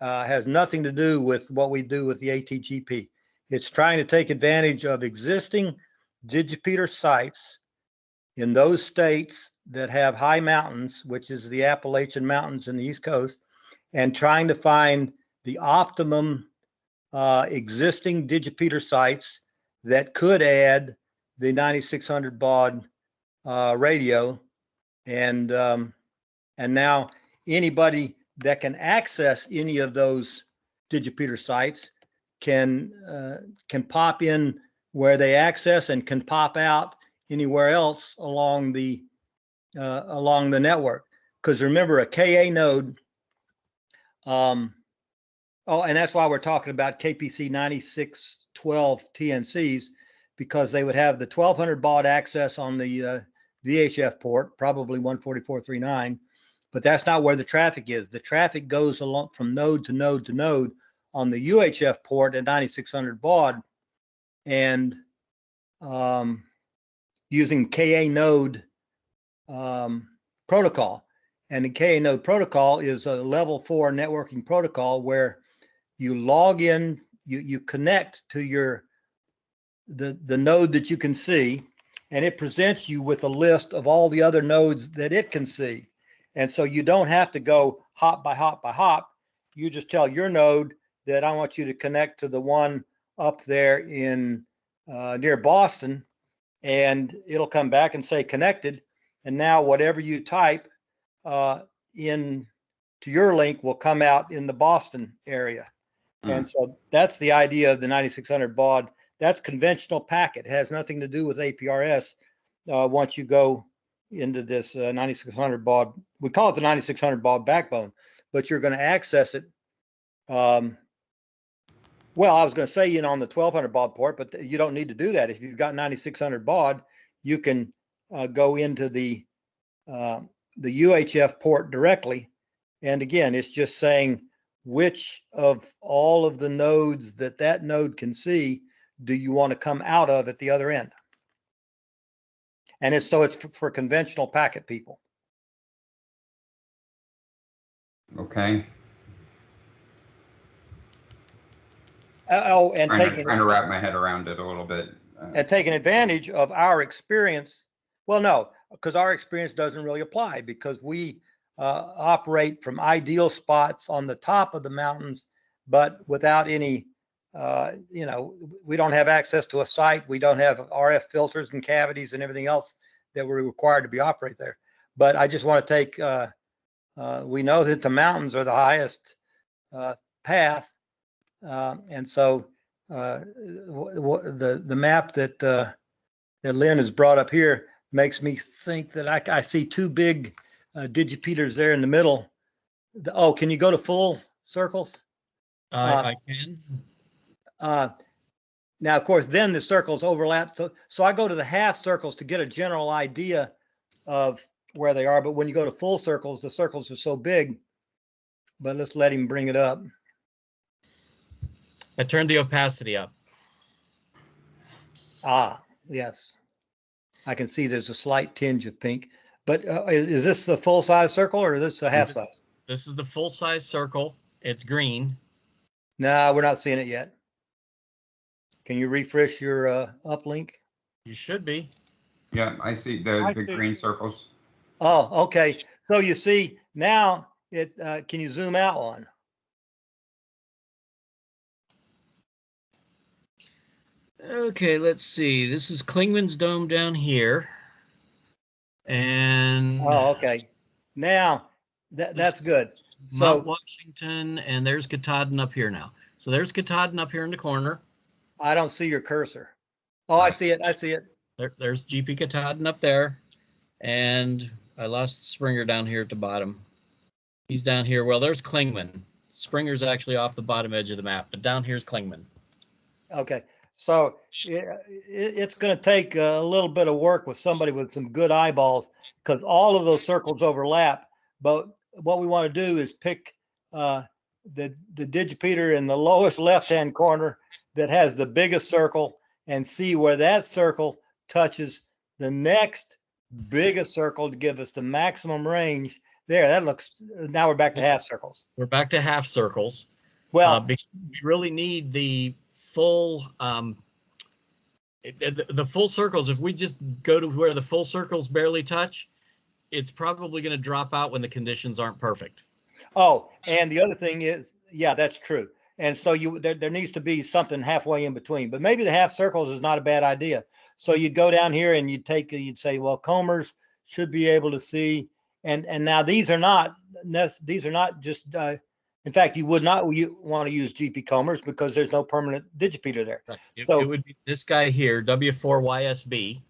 has nothing to do with what we do with the ATGP. It's trying to take advantage of existing digipeater sites in those states that have high mountains, which is the Appalachian Mountains and the East Coast, and trying to find the optimum existing digipeater sites that could add the 9600 baud radio, and now anybody that can access any of those digipeater sites can pop in where they access and can pop out anywhere else along the network. Because remember, a KA node. And that's why we're talking about KPC 9612 TNCs, because they would have the 1200 baud access on the VHF port, probably 144.39, but that's not where the traffic is. The traffic goes along from node to node to node on the UHF port at 9600 baud, and using KA node protocol. And the KA node protocol is a level 4 networking protocol where you log in, you connect to the node that you can see, and it presents you with a list of all the other nodes that it can see. And so you don't have to go hop by hop by hop. You just tell your node that I want you to connect to the one up there in near Boston, and it'll come back and say connected. And now whatever you type in to your link will come out in the Boston area. And so that's the idea of the 9600 baud. That's conventional packet. It has nothing to do with APRS. Once you go into this 9600 baud, we call it the 9600 baud backbone, but you're going to access it. Well, I was going to say, on the 1200 baud port, but you don't need to do that. If you've got 9600 baud, you can go into the UHF port directly. And again, it's just saying which of all of the nodes that node can see do you want to come out of at the other end. And it's for conventional packet people. Okay. And trying to wrap my head around it a little bit. And taking advantage of our experience. Well, no, because our experience doesn't really apply, because we operate from ideal spots on the top of the mountains, but without any, we don't have access to a site. We don't have RF filters and cavities and everything else that we're required to be operate there. But I just want to take, we know that the mountains are the highest path. And so the map that Lynn has brought up here makes me think that I see two big digipeters there in the middle. Oh, can you go to full circles? I can. Now, of course, then the circles overlap. So I go to the half circles to get a general idea of where they are. But when you go to full circles, the circles are so big. But let's let him bring it up. I turned the opacity up. Ah, yes. I can see there's a slight tinge of pink. But is this the full size circle or is this the half size? This is the full size circle. It's green. No, we're not seeing it yet. Can you refresh your uplink? You should be. Yeah, I see the green circles. Oh, okay. So you see now can you zoom out one? Okay, let's see. This is Klingman's Dome down here. And okay. Now that's good. So Mount Washington, and there's Katahdin up here now. So there's Katahdin up here in the corner. I don't see your cursor. Oh, I see it. I see it. There's GP Katahdin up there. And I lost Springer down here at the bottom. He's down here. Well, there's Klingman. Springer's actually off the bottom edge of the map, but down here's Klingman. Okay. So it's going to take a little bit of work with somebody with some good eyeballs, because all of those circles overlap. But what we want to do is pick the digipeater in the lowest left-hand corner that has the biggest circle and see where that circle touches the next biggest circle to give us the maximum range. There, that looks, now we're back to half circles. We're back to half circles. Well, because we really need the full, the full circles. If we just go to where the full circles barely touch, it's probably going to drop out when the conditions aren't perfect. Oh, and the other thing is, yeah, that's true. And so there needs to be something halfway in between. But maybe the half circles is not a bad idea. So you'd go down here and you'd say, well, combers should be able to see. And now these are not just. In fact, you would not want to use GP combers because there's no permanent digipeater there. Right. So it would be this guy here, W4YSB,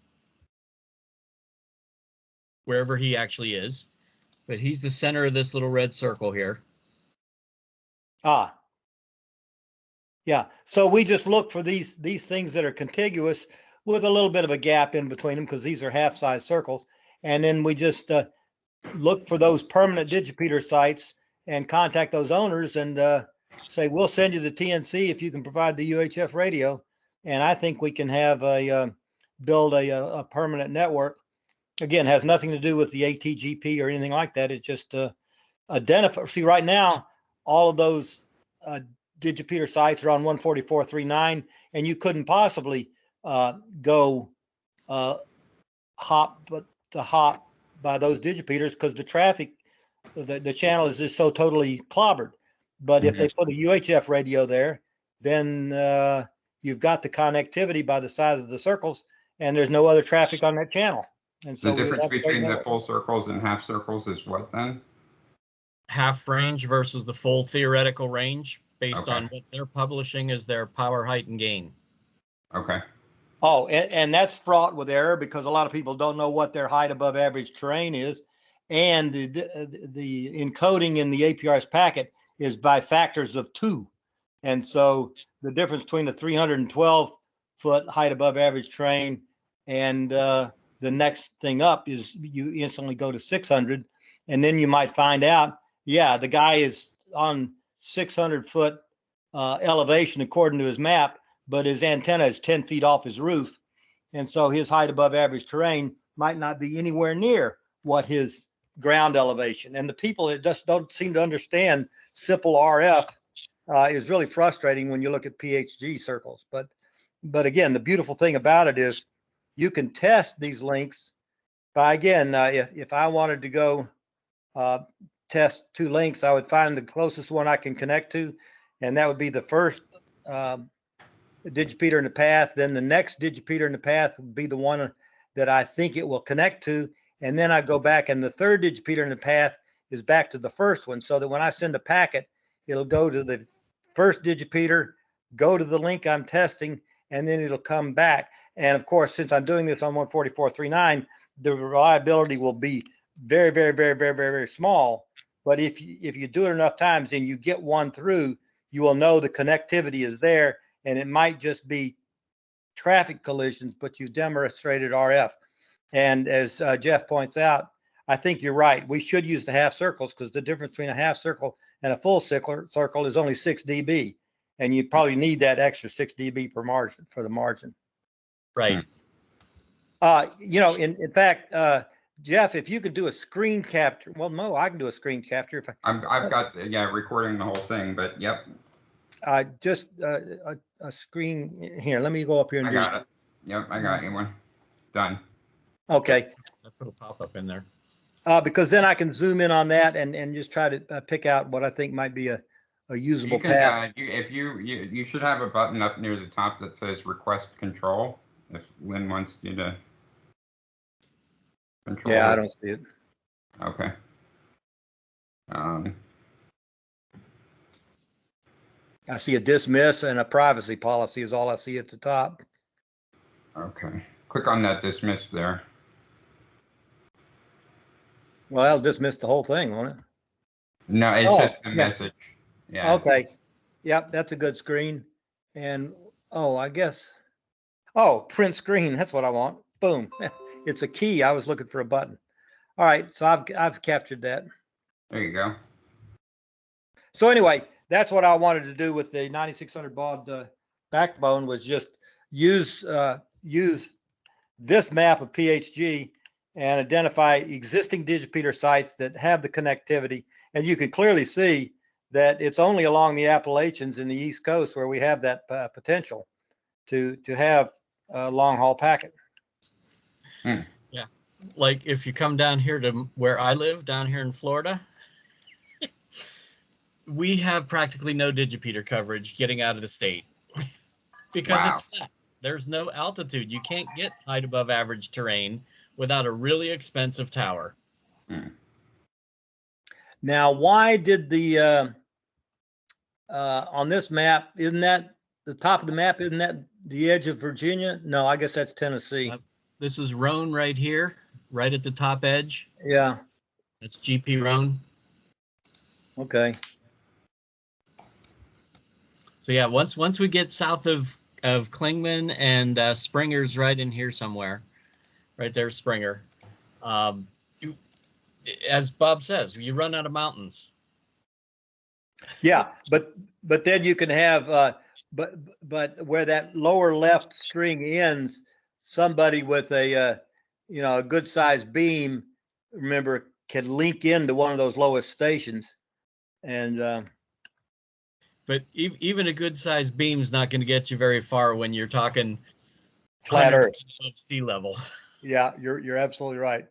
wherever he actually is. But he's the center of this little red circle here. Yeah. So we just look for these things that are contiguous. with a little bit of a gap in between them because these are half-size circles. And then we just look for those permanent digipeater sites and contact those owners and say, we'll send you the TNC if you can provide the UHF radio. And I think we can have build a permanent network. Again, has nothing to do with the ATGP or anything like that. It just identify. See, right now, all of those digipeater sites are on 144.39, and you couldn't possibly go hop by those digipeaters because the traffic, the channel is just so totally clobbered. But if they put a UHF radio there, then you've got the connectivity by the size of the circles, and there's no other traffic on that channel. And so the difference between the full circles and half circles is what then? Half range versus the full theoretical range based on what they're publishing as their power, height, and gain. Okay. Oh, and that's fraught with error because a lot of people don't know what their height above average terrain is. And the encoding in the APRS packet is by factors of 2. And so the difference between the 312-foot height above average terrain and the next thing up is you instantly go to 600. And then you might find out, yeah, the guy is on 600-foot elevation according to his map, but his antenna is 10 feet off his roof. And so his height above average terrain might not be anywhere near what his ground elevation. And the people that just don't seem to understand simple RF is really frustrating when you look at PHG circles. But again, the beautiful thing about it is you can test these links by, again, if I wanted to go test 2 links, I would find the closest one I can connect to, and that would be the first digipeater in the path. Then the next digipeater in the path would be the one that I think it will connect to, and then I go back, and the third digipeater in the path is back to the first one, so that when I send a packet, it'll go to the first digipeater, go to the link I'm testing, and then it'll come back. And of course, since I'm doing this on 144.39, the reliability will be very, very, very, very, very, very small. But if you do it enough times and you get one through, you will know the connectivity is there, and it might just be traffic collisions, but you demonstrated RF. And as Jeff points out, I think you're right. We should use the half circles because the difference between a half circle and a full circle is only 6 dB, and you probably need that extra 6 dB per margin for the margin. Right. In fact, Jeff, if you could do a screen capture, well, no, I can do a screen capture. I've got recording the whole thing, but yep. Just a screen here. Let me go up here and I got it. Yep, I got you one. Done. Okay. I'll put a pop-up in there. Because then I can zoom in on that and just try to pick out what I think might be a usable path. You should have a button up near the top that says request control if Lynn wants you to control. Yeah, I don't see it. Okay. I see a dismiss and a privacy policy is all I see at the top. Okay. Click on that dismiss there. Well, that'll dismiss the whole thing, won't it? No, it's just a message. Yeah. Okay. Yep, that's a good screen. And I guess. Print screen. That's what I want. Boom. It's a key. I was looking for a button. All right, so I've captured that. There you go. So anyway, that's what I wanted to do with the 9600 baud backbone was just use this map of PHG and identify existing digipeater sites that have the connectivity. And you can clearly see that it's only along the Appalachians in the East Coast where we have that potential to have a long haul packet. Yeah. Like if you come down here to where I live, down here in Florida, we have practically no digipeater coverage getting out of the state because it's flat. There's no altitude. You can't get height above average terrain without a really expensive tower. Now, why did the on this map, isn't that the top of the map? Isn't that the edge of Virginia? No, I guess that's Tennessee. This is Roan right here, right at the top edge. Yeah. That's GP Roan. Okay. So yeah, once we get south of of Klingman and Springer's right in here somewhere. Right there, Springer. As Bob says, you run out of mountains. Yeah, but then you can have but where that lower left string ends, somebody with a a good sized beam, remember, can link into one of those lowest stations, and but even a good sized beam's not going to get you very far when you're talking flat Earth above sea level. Yeah, you're absolutely right.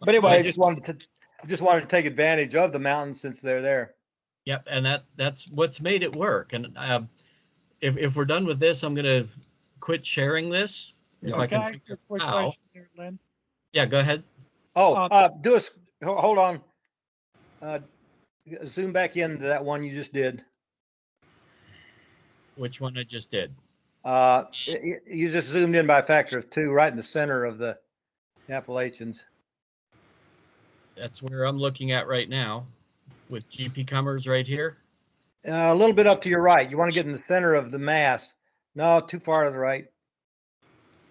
But anyway, I just wanted to take advantage of the mountains since they're there. Yep, and that's what's made it work. And if we're done with this, I'm going to quit sharing this. If I can figure out how. Here, Lynn? Yeah, go ahead. Oh, hold on. Zoom back into that one you just did. Which one I just did? You just zoomed in by a factor of 2, right in the center of the Appalachians. That's where I'm looking at right now, with GP Cummers right here. A little bit up to your right. You want to get in the center of the mass. No, too far to the right.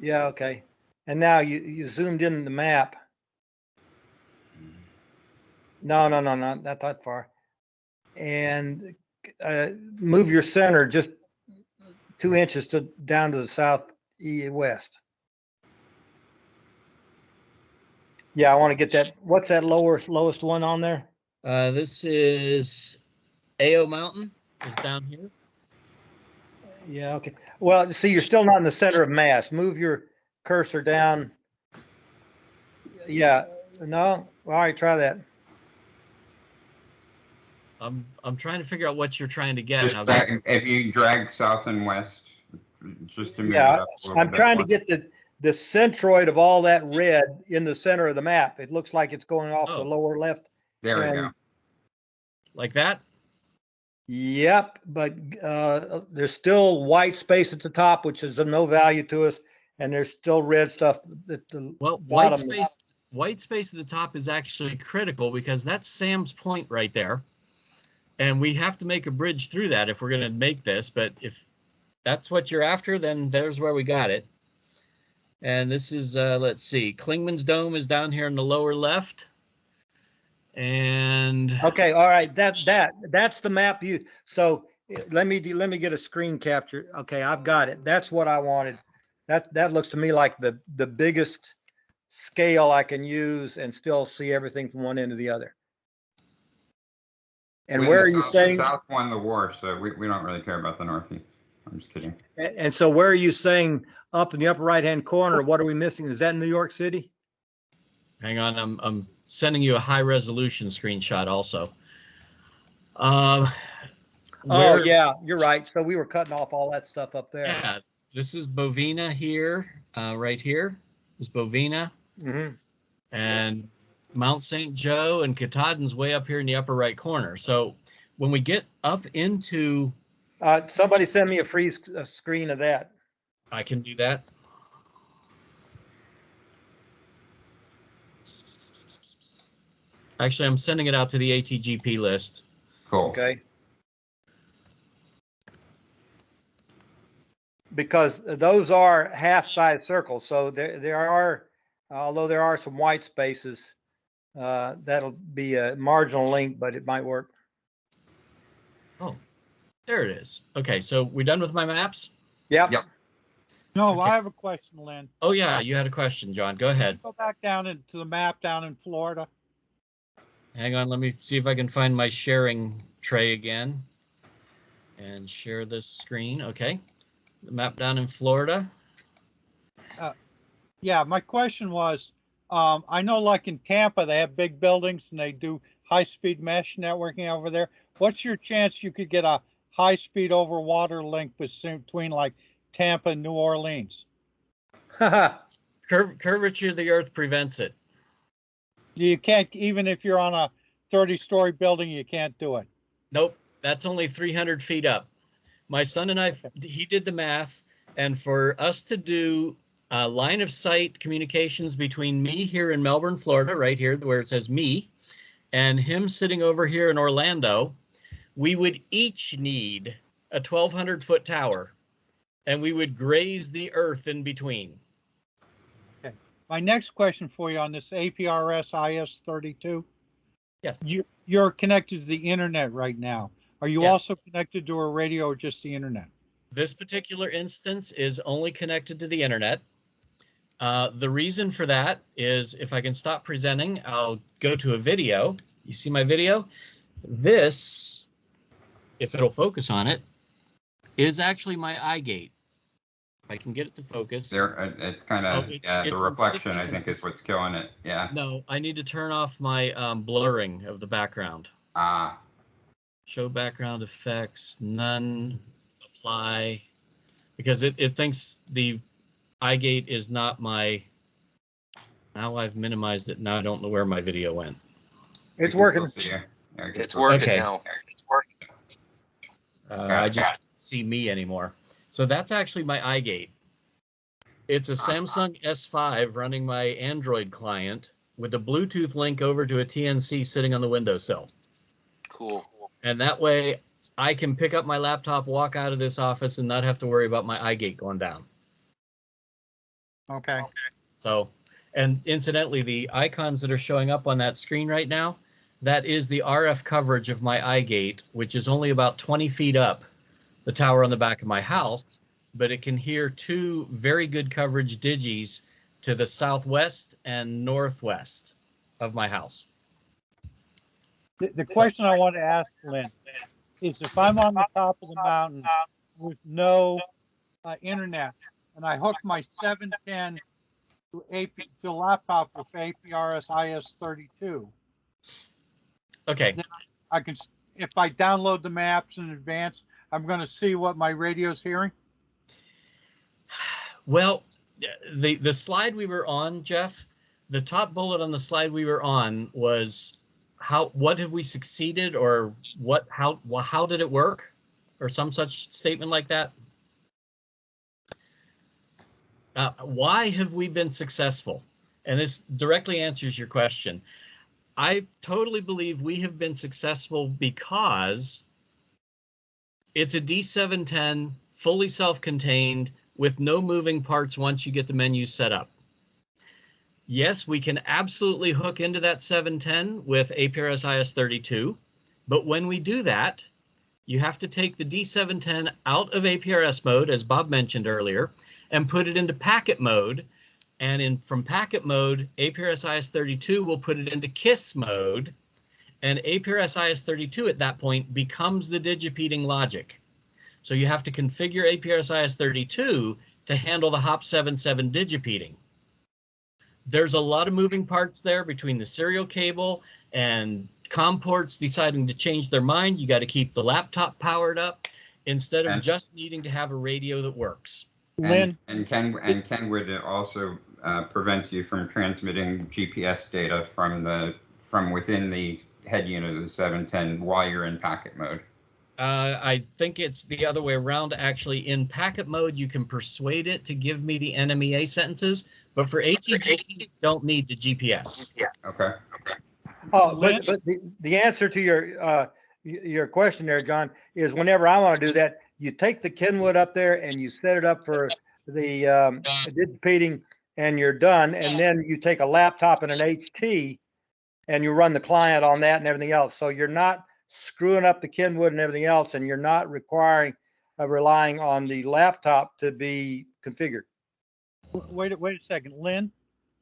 Yeah, okay. And now you zoomed in the map. No, not that far. And move your center just 2 inches down to the southwest. Yeah, I want to get that. What's that lowest one on there? This is AO Mountain. It's down here. Yeah, okay. Well, see, you're still not in the center of mass. Move your cursor down. Yeah, no. All right, try that. I'm trying to figure out what you're trying to get. If you drag south and west, just to move it up a little I'm bit trying more. to get the centroid of all that red in the center of the map. It looks like it's going off the lower left. There we go. Like that? Yep, but there's still white space at the top, which is of no value to us, and there's still red stuff at the bottom. White space at the top is actually critical because that's Sam's Point right there, and we have to make a bridge through that if we're going to make this. But if that's what you're after, then there's where we got it. And this is let's see, Klingman's Dome is down here in the lower left. And okay, all right, that's the map so let me get a screen capture. Okay, I've got it. That's what I wanted. That looks to me like the biggest scale I can use and still see everything from one end to the other. And where are you saying? The South won the war, so we don't really care about the North. I'm just kidding. And so where are you saying up in the upper right hand corner? What are we missing? Is that New York City? Hang on, I'm sending you a high resolution screenshot also. Oh yeah, you're right. So we were cutting off all that stuff up there. Yeah, this is Bovina here, right here is Bovina. Mm-hmm. And Mount St. Joe and Katahdin's way up here in the upper right corner. So when we get up into... somebody send me a screen of that. I can do that. Actually, I'm sending it out to the ATGP list. Cool. Okay. Because those are half-size circles, so there are, although there are some white spaces, that'll be a marginal link, but it might work. Oh, there it is. Okay, so we done with my maps? Yep. No, Okay. I have a question, Lynn. Oh yeah, you had a question, John. Go ahead. Go back down into the map down in Florida. Hang on, let me see if I can find my sharing tray again and share this screen. Okay, the map down in Florida. Yeah, my question was, I know like in Tampa, they have big buildings and they do high-speed mesh networking over there. What's your chance you could get a high-speed over water link between like Tampa and New Orleans? Curvature of the earth prevents it. You can't, even if you're on a 30-story building, you can't do it. Nope, that's only 300 feet up. My son and I, he did the math, and for us to do line of sight communications between me here in Melbourne, Florida, right here where it says me, and him sitting over here in Orlando, we would each need a 1,200-foot tower. and we would graze the earth in between. Okay. My next question for you on this APRS IS-32. Yes. You're connected to the internet right now. Are you Yes. also connected to a radio or just the internet? This particular instance is only connected to the internet. The reason for that is, if I can stop presenting, I'll go to a video. You see my video? This, if it'll focus on it, is actually my eye gate. If I can get it to focus. There, it's kind of, the reflection, I think, is what's killing it. Yeah. No, I need to turn off my blurring of the background. Show background effects, none, apply, because it thinks the eye gate is not my. Now I've minimized it. Now I don't know where my video went. It's working. It's working now. It's working. I just can't see me anymore. So that's actually my eye gate. It's a Samsung S5 running my Android client with a Bluetooth link over to a TNC sitting on the windowsill. Cool. And that way I can pick up my laptop, walk out of this office, and not have to worry about my eye gate going down. Okay. So, and incidentally, the icons that are showing up on that screen right now, that is the RF coverage of my eye gate, which is only about 20 feet up the tower on the back of my house, but it can hear two very good coverage digis to the southwest and northwest of my house. The question I want to ask, Lynn, is if I'm on the top of the mountain with no internet and I hook my 710 to a laptop with APRS IS-32, okay, then I can, if I download the maps in advance, I'm going to see what my radio's hearing? Well, the slide we were on, Jeff, the top bullet on the slide we were on was what have we succeeded, or how did it work, or some such statement like that. Why have we been successful? And this directly answers your question. I totally believe we have been successful because it's a D710, fully self-contained, with no moving parts once you get the menu set up. Yes, we can absolutely hook into that 710 with APRS IS-32, but when we do that, you have to take the D710 out of APRS mode, as Bob mentioned earlier, and put it into packet mode. And from packet mode, APRS IS-32 will put it into KISS mode, and APRS IS-32 at that point becomes the digipeating logic. So you have to configure APRS IS-32 to handle the HOP77 digipeating. There's a lot of moving parts there between the serial cable and COM ports deciding to change their mind. You got to keep the laptop powered up instead of just needing to have a radio that works. And Ken would also prevent you from transmitting GPS data from within the head unit of the 710 while you're in packet mode. I think it's the other way around. Actually, in packet mode, you can persuade it to give me the NMEA sentences, but for ATG, you don't need the GPS. Okay. Oh, but the answer to your question there, John, is whenever I want to do that, you take the Kenwood up there and you set it up for the digipeating, and you're done. And then you take a laptop and an HT, and you run the client on that and everything else. So you're not screwing up the Kenwood and everything else, and you're not relying on the laptop to be configured. Wait a second, Lynn.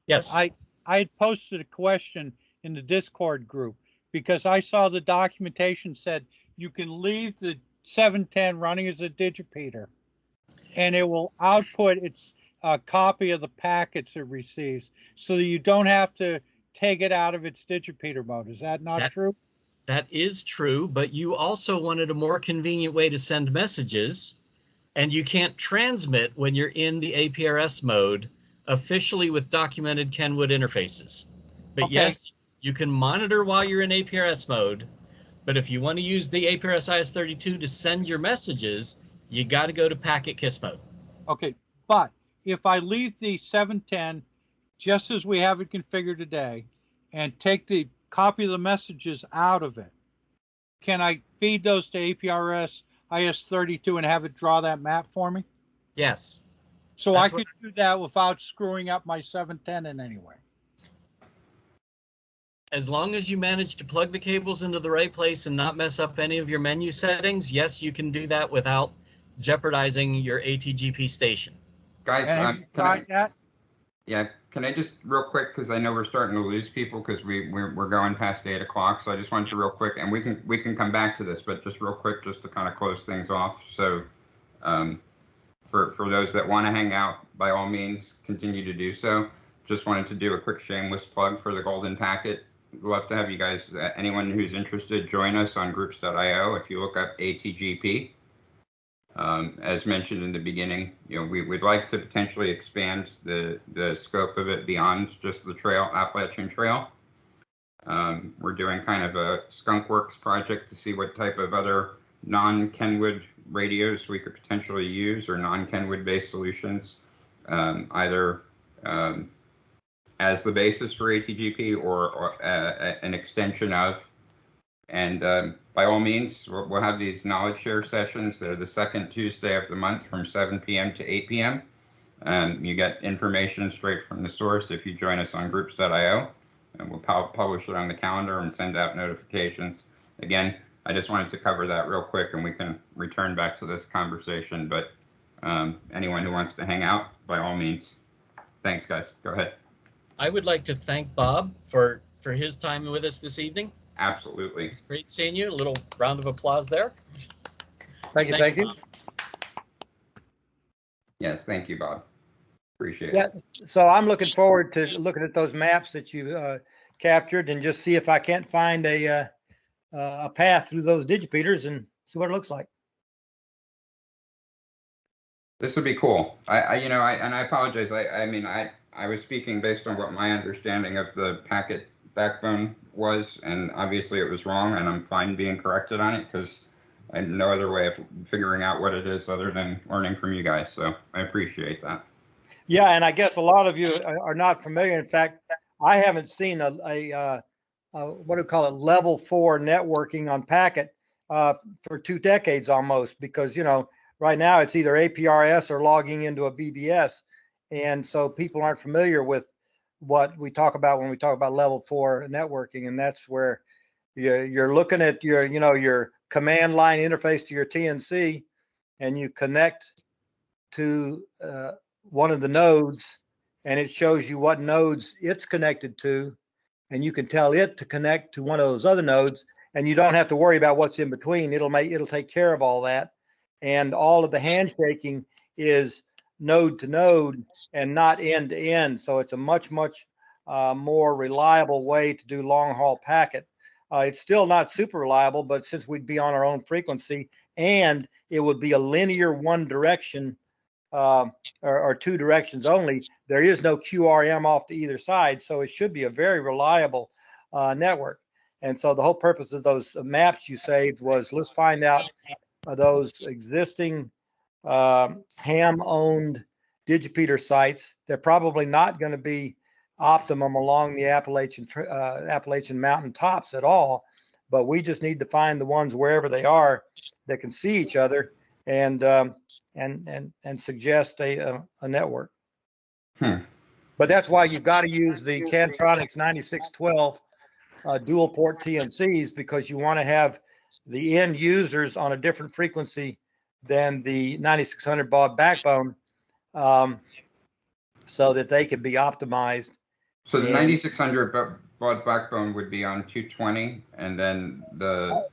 Yes. I had posted a question in the Discord group because I saw the documentation said you can leave the 710 running as a digipeater, and it will output its copy of the packets it receives, so that you don't have to take it out of its digipeater mode. Is that not true? That is true, but you also wanted a more convenient way to send messages, and you can't transmit when you're in the APRS mode officially with documented Kenwood interfaces. But okay, yes, you can monitor while you're in APRS mode, but if you want to use the APRS IS-32 to send your messages, you got to go to packet KISS mode. Okay, but if I leave the 710 just as we have it configured today and take the copy of the messages out of it, can I feed those to APRS IS-32 and have it draw that map for me? Yes. So That's I could do that without screwing up my 710 in any way. As long as you manage to plug the cables into the right place and not mess up any of your menu settings, yes, you can do that without jeopardizing your ATGP station. Guys, And have you tried that? yeah, can I just real quick, because I know we're starting to lose people because we're going past 8 o'clock. So I just wanted to real quick, and we can come back to this, but just real quick, just to kind of close things off. So for those that want to hang out, by all means, continue to do so. Just wanted to do a quick shameless plug for the Golden Packet. We'd love to have you guys, anyone who's interested, join us on groups.io. If you look up ATGP, as mentioned in the beginning, we'd like to potentially expand the scope of it beyond just the trail, Appalachian Trail. We're doing kind of a skunk works project to see what type of other non-Kenwood radios we could potentially use, or non-Kenwood based solutions, either as the basis for ATGP or an extension of. And by all means, we'll have these knowledge share sessions. They're the second Tuesday of the month from 7 p.m. to 8 p.m. You get information straight from the source if you join us on groups.io, and we'll publish it on the calendar and send out notifications. Again, I just wanted to cover that real quick, and we can return back to this conversation. But anyone who wants to hang out, by all means. Thanks, guys. Go ahead. I would like to thank Bob for his time with us this evening. Absolutely. It's great seeing you. A little round of applause there. Thank you. Bob. Yes, thank you, Bob. Appreciate Yeah, it. so I'm looking forward to looking at those maps that you captured and just see if I can't find a path through those digipeaters and see what it looks like. This would be cool. I apologize. I was speaking based on what my understanding of the packet backbone was, and obviously it was wrong, and I'm fine being corrected on it because I have no other way of figuring out what it is other than learning from you guys. So I appreciate that. Yeah, and I guess a lot of you are not familiar. In fact, I haven't seen a what do we call it, level 4 networking on packet for 2 decades almost, because right now it's either APRS or logging into a BBS, and so people aren't familiar with what we talk about when we talk about level 4 networking, and that's where you're looking at your command line interface to your TNC, and you connect to one of the nodes, and it shows you what nodes it's connected to, and you can tell it to connect to one of those other nodes, and you don't have to worry about what's in between. It'll take care of all that, and all of the handshaking is node to node and not end to end. So it's a much more reliable way to do long haul packet. It's still not super reliable, but since we'd be on our own frequency and it would be a linear one direction or 2 directions only, there is no QRM off to either side. So it should be a very reliable network. And so the whole purpose of those maps you saved was, let's find out those existing ham-owned digipeater sites. They're probably not going to be optimum along the Appalachian mountain tops at all, but we just need to find the ones wherever they are that can see each other and suggest a network. But that's why you've got to use the Cantronics 9612 dual port TNCs, because you want to have the end users on a different frequency than the 9600 baud backbone, so that they can be optimized. So the 9600 baud backbone would be on 220, and then the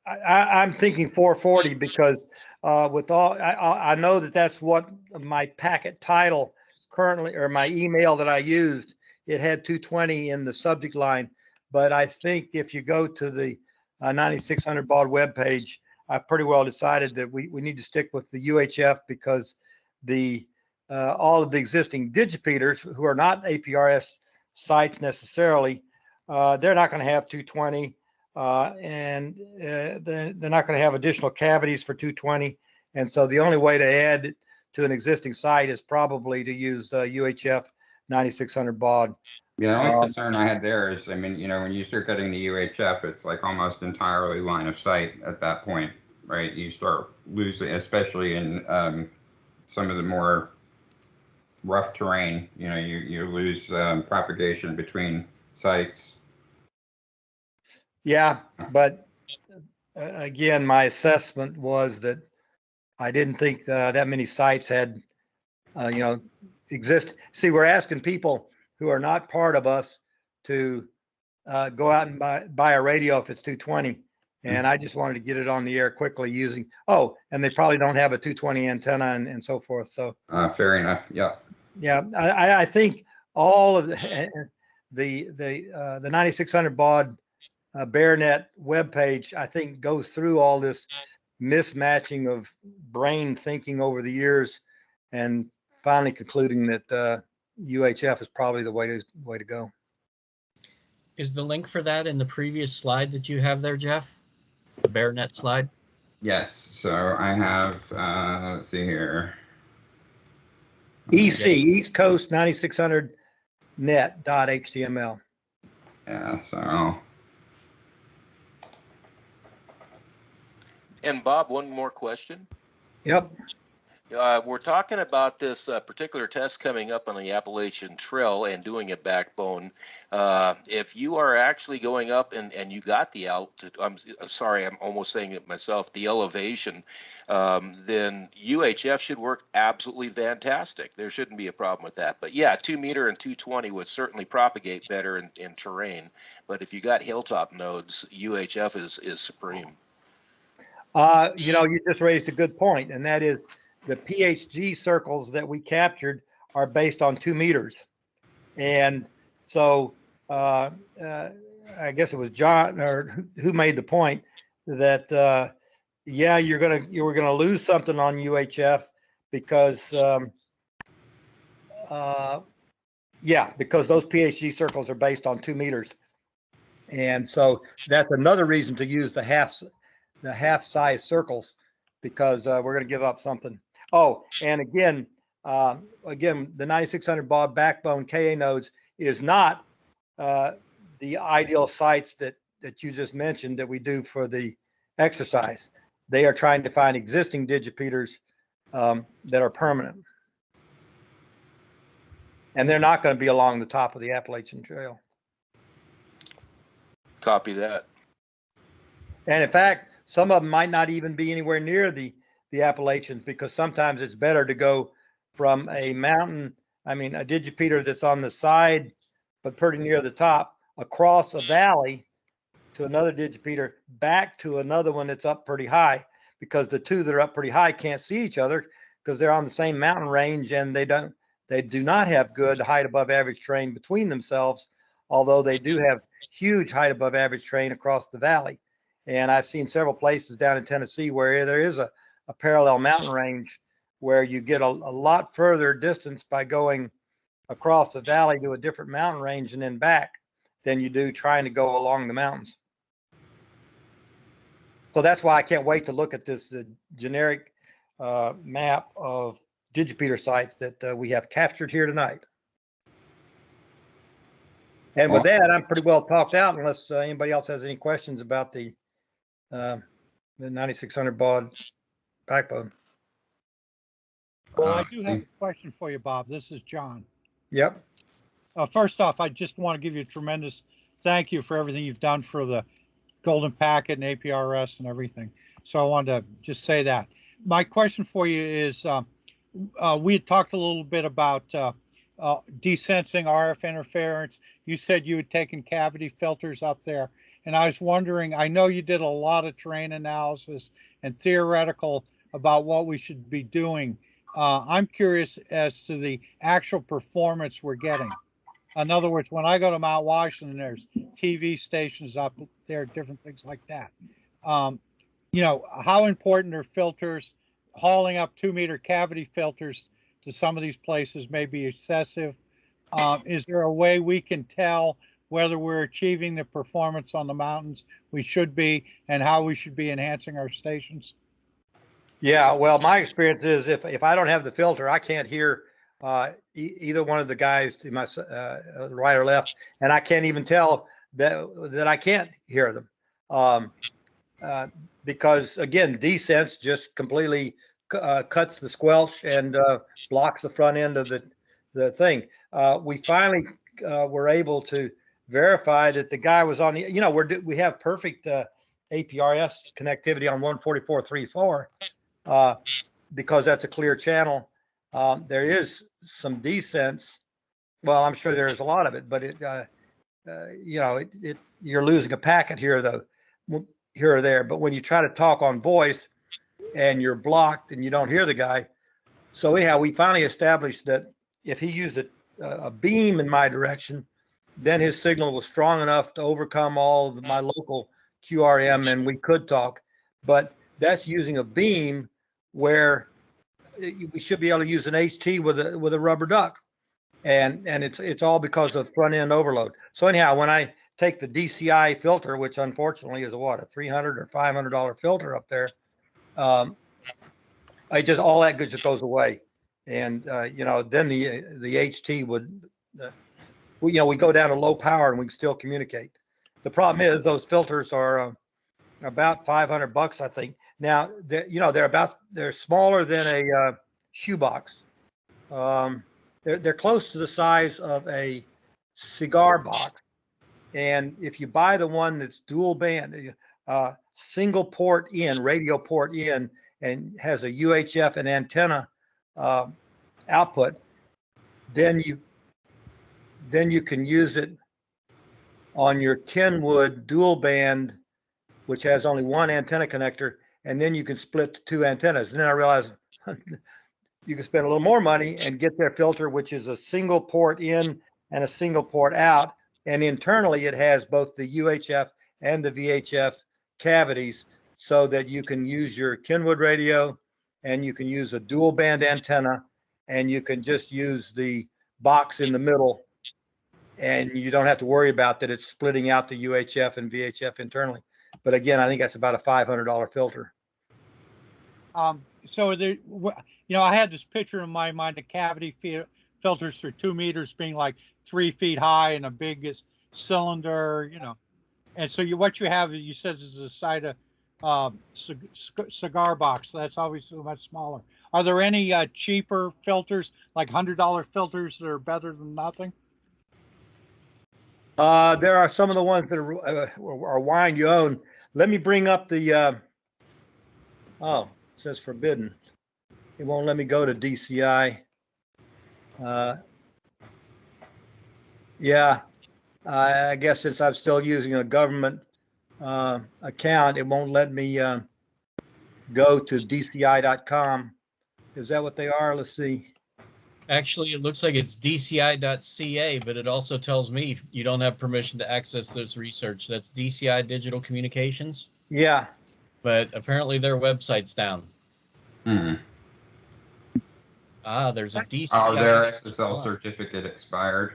I'm thinking 440, because with all I know that's what my packet title currently, or my email that I used, it had 220 in the subject line. But I think if you go to the 9600 baud webpage, I pretty well decided that we need to stick with the UHF, because the all of the existing digipeaters who are not APRS sites necessarily, they're not going to have 220, and they're not going to have additional cavities for 220. And so the only way to add to an existing site is probably to use UHF 9600 baud. Yeah, the only concern I had there is, when you start getting the UHF, it's like almost entirely line of sight at that point, right? You start losing, especially in some of the more rough terrain, you lose propagation between sites. Yeah, but again, my assessment was that I didn't think that many sites had, exist. See, we're asking people who are not part of us to go out and buy a radio if it's 220. And I just wanted to get it on the air quickly using, and they probably don't have a 220 antenna and so forth. So fair enough. Yeah. Yeah, I think all of the 9600 baud BearNet webpage, I think, goes through all this mismatching of brain thinking over the years, and finally concluding that UHF is probably the way to go. Is the link for that in the previous slide that you have there, Jeff? The BearNet slide? Yes. So I have, let's see here. EC, East Coast 9600 net.html. Yeah, so. And Bob, one more question. Yep. We're talking about this particular test coming up on the Appalachian Trail and doing a backbone. If you are actually going up and you got the altitude, I'm sorry, I'm almost saying it myself, the elevation, then UHF should work absolutely fantastic. There shouldn't be a problem with that. But yeah, 2 meter and 220 would certainly propagate better in terrain. But if you got hilltop nodes, UHF is supreme. You just raised a good point, and that is the PHG circles that we captured are based on 2 meters. And so I guess it was John or who made the point that, you were gonna lose something on UHF because, because those PHG circles are based on 2 meters. And so that's another reason to use the half size circles, because we're going to give up something. And again, the 9600 baud backbone KA nodes is not the ideal sites that you just mentioned that we do for the exercise. They are trying to find existing digipeaters that are permanent. And they're not going to be along the top of the Appalachian Trail. Copy that. And in fact, some of them might not even be anywhere near the Appalachians, because sometimes it's better to go from a mountain, a digipeater that's on the side, but pretty near the top, across a valley to another digipeater, back to another one that's up pretty high, because the two that are up pretty high can't see each other because they're on the same mountain range, and they do not have good height above average terrain between themselves, although they do have huge height above average terrain across the valley. And I've seen several places down in Tennessee where there is a parallel mountain range where you get a lot further distance by going across the valley to a different mountain range and then back than you do trying to go along the mountains. So that's why I can't wait to look at this generic map of digipeater sites that we have captured here tonight. And with that, I'm pretty well talked out, unless anybody else has any questions about the 9600 baud backbone. Well, I do have a question for you, Bob. This is John. Yep. First off, I just want to give you a tremendous thank you for everything you've done for the Golden Packet and APRS and everything. So I wanted to just say that. My question for you is, we had talked a little bit about desensing RF interference. You said you had taken cavity filters up there. And I was wondering, I know you did a lot of terrain analysis and theoretical about what we should be doing. I'm curious as to the actual performance we're getting. In other words, when I go to Mount Washington, there's TV stations up there, different things like that. How important are filters? Hauling up 2 meter cavity filters to some of these places may be excessive. Is there a way we can tell whether we're achieving the performance on the mountains we should be, and how we should be enhancing our stations? Yeah, well, my experience is if I don't have the filter, I can't hear either one of the guys to my right or left, and I can't even tell that I can't hear them because, again, desense just completely cuts the squelch and blocks the front end of the thing. We finally were able to verify that the guy was on the, we have perfect APRS connectivity on 144.34 because that's a clear channel. There is some descents. Well, I'm sure there's a lot of it, but you're losing a packet here or there. But when you try to talk on voice and you're blocked and you don't hear the guy. So anyhow, we finally established that if he used a beam in my direction, then his signal was strong enough to overcome all of my local QRM and we could talk. But that's using a beam where we should be able to use an HT with a rubber duck. And it's all because of front end overload. So anyhow, when I take the DCI filter, which unfortunately is a $300 or $500 filter up there, I just all that good just goes away. And then the HT would, we go down to low power and we can still communicate. The problem is those filters are about $500, I think. Now they're smaller than a shoebox. They're close to the size of a cigar box. And if you buy the one that's dual band, single port in, radio port in, and has a UHF and antenna output, then you can use it on your Kenwood dual band, which has only one antenna connector, and then you can split to two antennas. And then I realized you can spend a little more money and get their filter, which is a single port in and a single port out. And internally, it has both the UHF and the VHF cavities so that you can use your Kenwood radio and you can use a dual band antenna and you can just use the box in the middle and you don't have to worry about that it's splitting out the UHF and VHF internally. But again, I think that's about a $500 filter. So there, I had this picture in my mind of cavity filters for 2 meters being like 3 feet high and a big cylinder, And so what you have, you said, is a side of cigar box. So that's obviously much smaller. Are there any cheaper filters, like $100 filters that are better than nothing? There are some of the ones that are wine you own. Let me bring up the, it says forbidden. It won't let me go to DCI. Yeah, I guess since I'm still using a government account, it won't let me go to DCI.com. Is that what they are? Let's see. Actually, it looks like it's DCI.ca, but it also tells me you don't have permission to access this research. That's DCI Digital Communications. Yeah. But apparently their website's down. There's a DCI. Oh, their SSL certificate expired.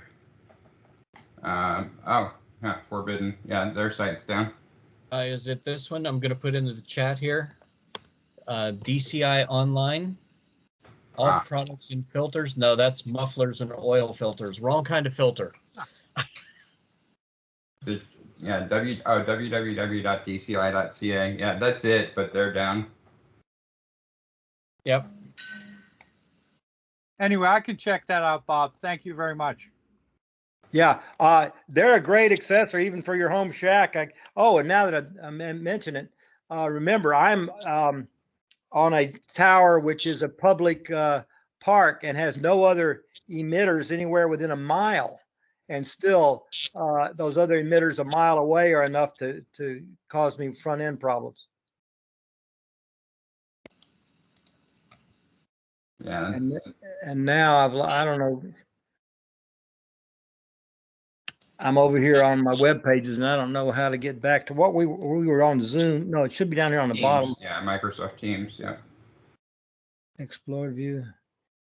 Forbidden. Yeah, their site's down. Is it this one? I'm going to put into the chat here. DCI Online. All products and filters. No, that's mufflers and oil filters. Wrong kind of filter. www.dci.ca. Yeah, that's it, but they're down. Yep. Anyway, I can check that out, Bob. Thank you very much. Yeah, they're a great accessory even for your home shack. And now that I mention it, remember I'm on a tower which is a public park and has no other emitters anywhere within a mile, and still those other emitters a mile away are enough to cause me front end problems. Yeah. And now I don't know. I'm over here on my web pages and I don't know how to get back to what we were on Zoom. No, it should be down here on the Teams, bottom. Yeah, Microsoft Teams. Yeah. Explore view.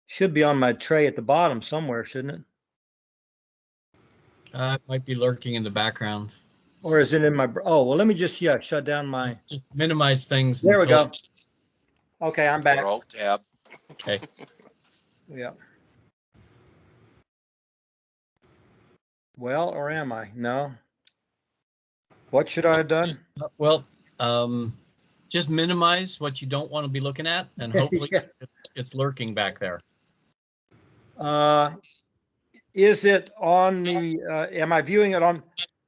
Should be on my tray at the bottom somewhere, shouldn't it? It might be lurking in the background. Or is it in my? Oh, well, let me just shut down my. Just minimize things. There we go. Okay, I'm back. Alt tab. Okay. Yeah. Well, or am I? No. What should I have done? Well, just minimize what you don't want to be looking at, and hopefully Yeah. it's lurking back there. Is it on the, am I viewing it on?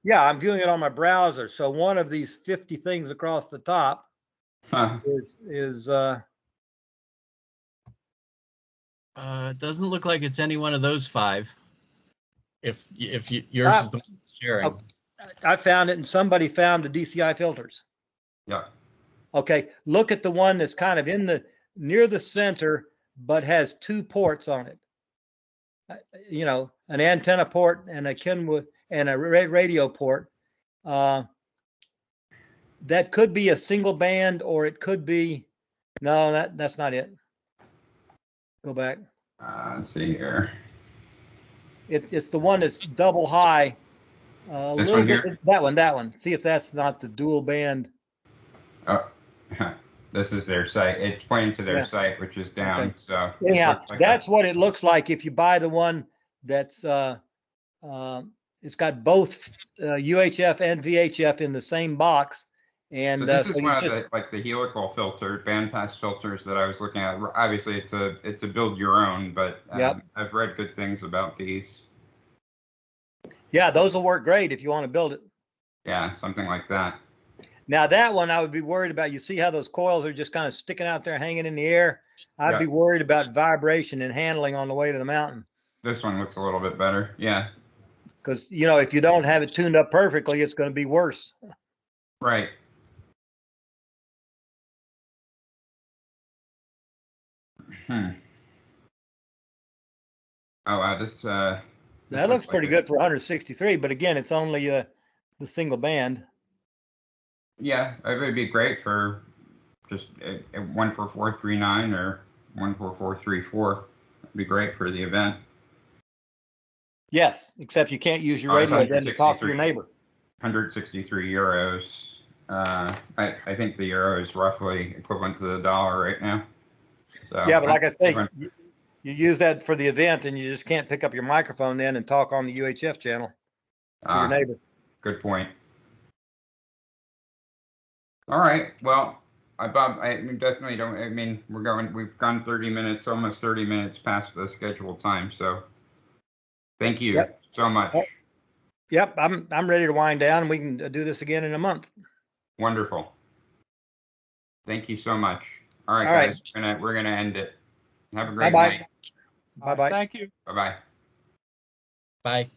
Yeah, I'm viewing it on my browser. So one of these 50 things across the top Huh. is It doesn't look like it's any one of those 5. If yours is the one sharing. I found it, and somebody found the DCI filters. Yeah. Okay, look at the one that's kind of near the center, but has 2 ports on it. You know, an antenna port and a Kenwood and a radio port. That could be a single band, or it could be, no, that's not it. Go back. Let's see here. It's the one that's double high. A This little one bit. here? That one. See if that's not the dual band. Oh, this is their site. It's pointing to their Yeah. site, which is down. Okay. So Anyhow, looks like that's what it looks like if you buy the one that's it's got both UHF and VHF in the same box. And So this so is you one of just, the helical filter bandpass filters that I was looking at. Obviously, it's a build your own, but Yep. I've read good things about these. yeah, those will work great if you want to build it. Yeah, something like that. Now that one I would be worried about. You see how those coils are just kind of sticking out there, hanging in the air? I'd Yeah. be worried about vibration and handling on the way to the mountain. This one looks a little bit better. Yeah, Because, you know, if you don't have it tuned up perfectly, it's going to be worse. right. Hmm. Oh wow, this That looks looks pretty like good for 163, but again, it's only the single band. Yeah, it would be great for just a 14439 or 14434. It'd be great for the event. Yes, except you can't use your Oh, it's radio then to talk to your 163. neighbor. 163 euros. I think the euro is roughly equivalent to the dollar right now. So, Yeah, but like I say, you use that for the event and you just can't pick up your microphone then and talk on the UHF channel to your neighbor. Good point. All right. Well, Bob, I definitely don't. I mean, we've gone 30 minutes, almost 30 minutes past the scheduled time. So, thank you so much. Yep, I'm ready to wind down. We can do this again in a month. Wonderful. Thank you so much. All right, All guys. right. We're gonna end it. Have a great Bye-bye. night. Bye-bye. Thank you. Bye bye. Bye.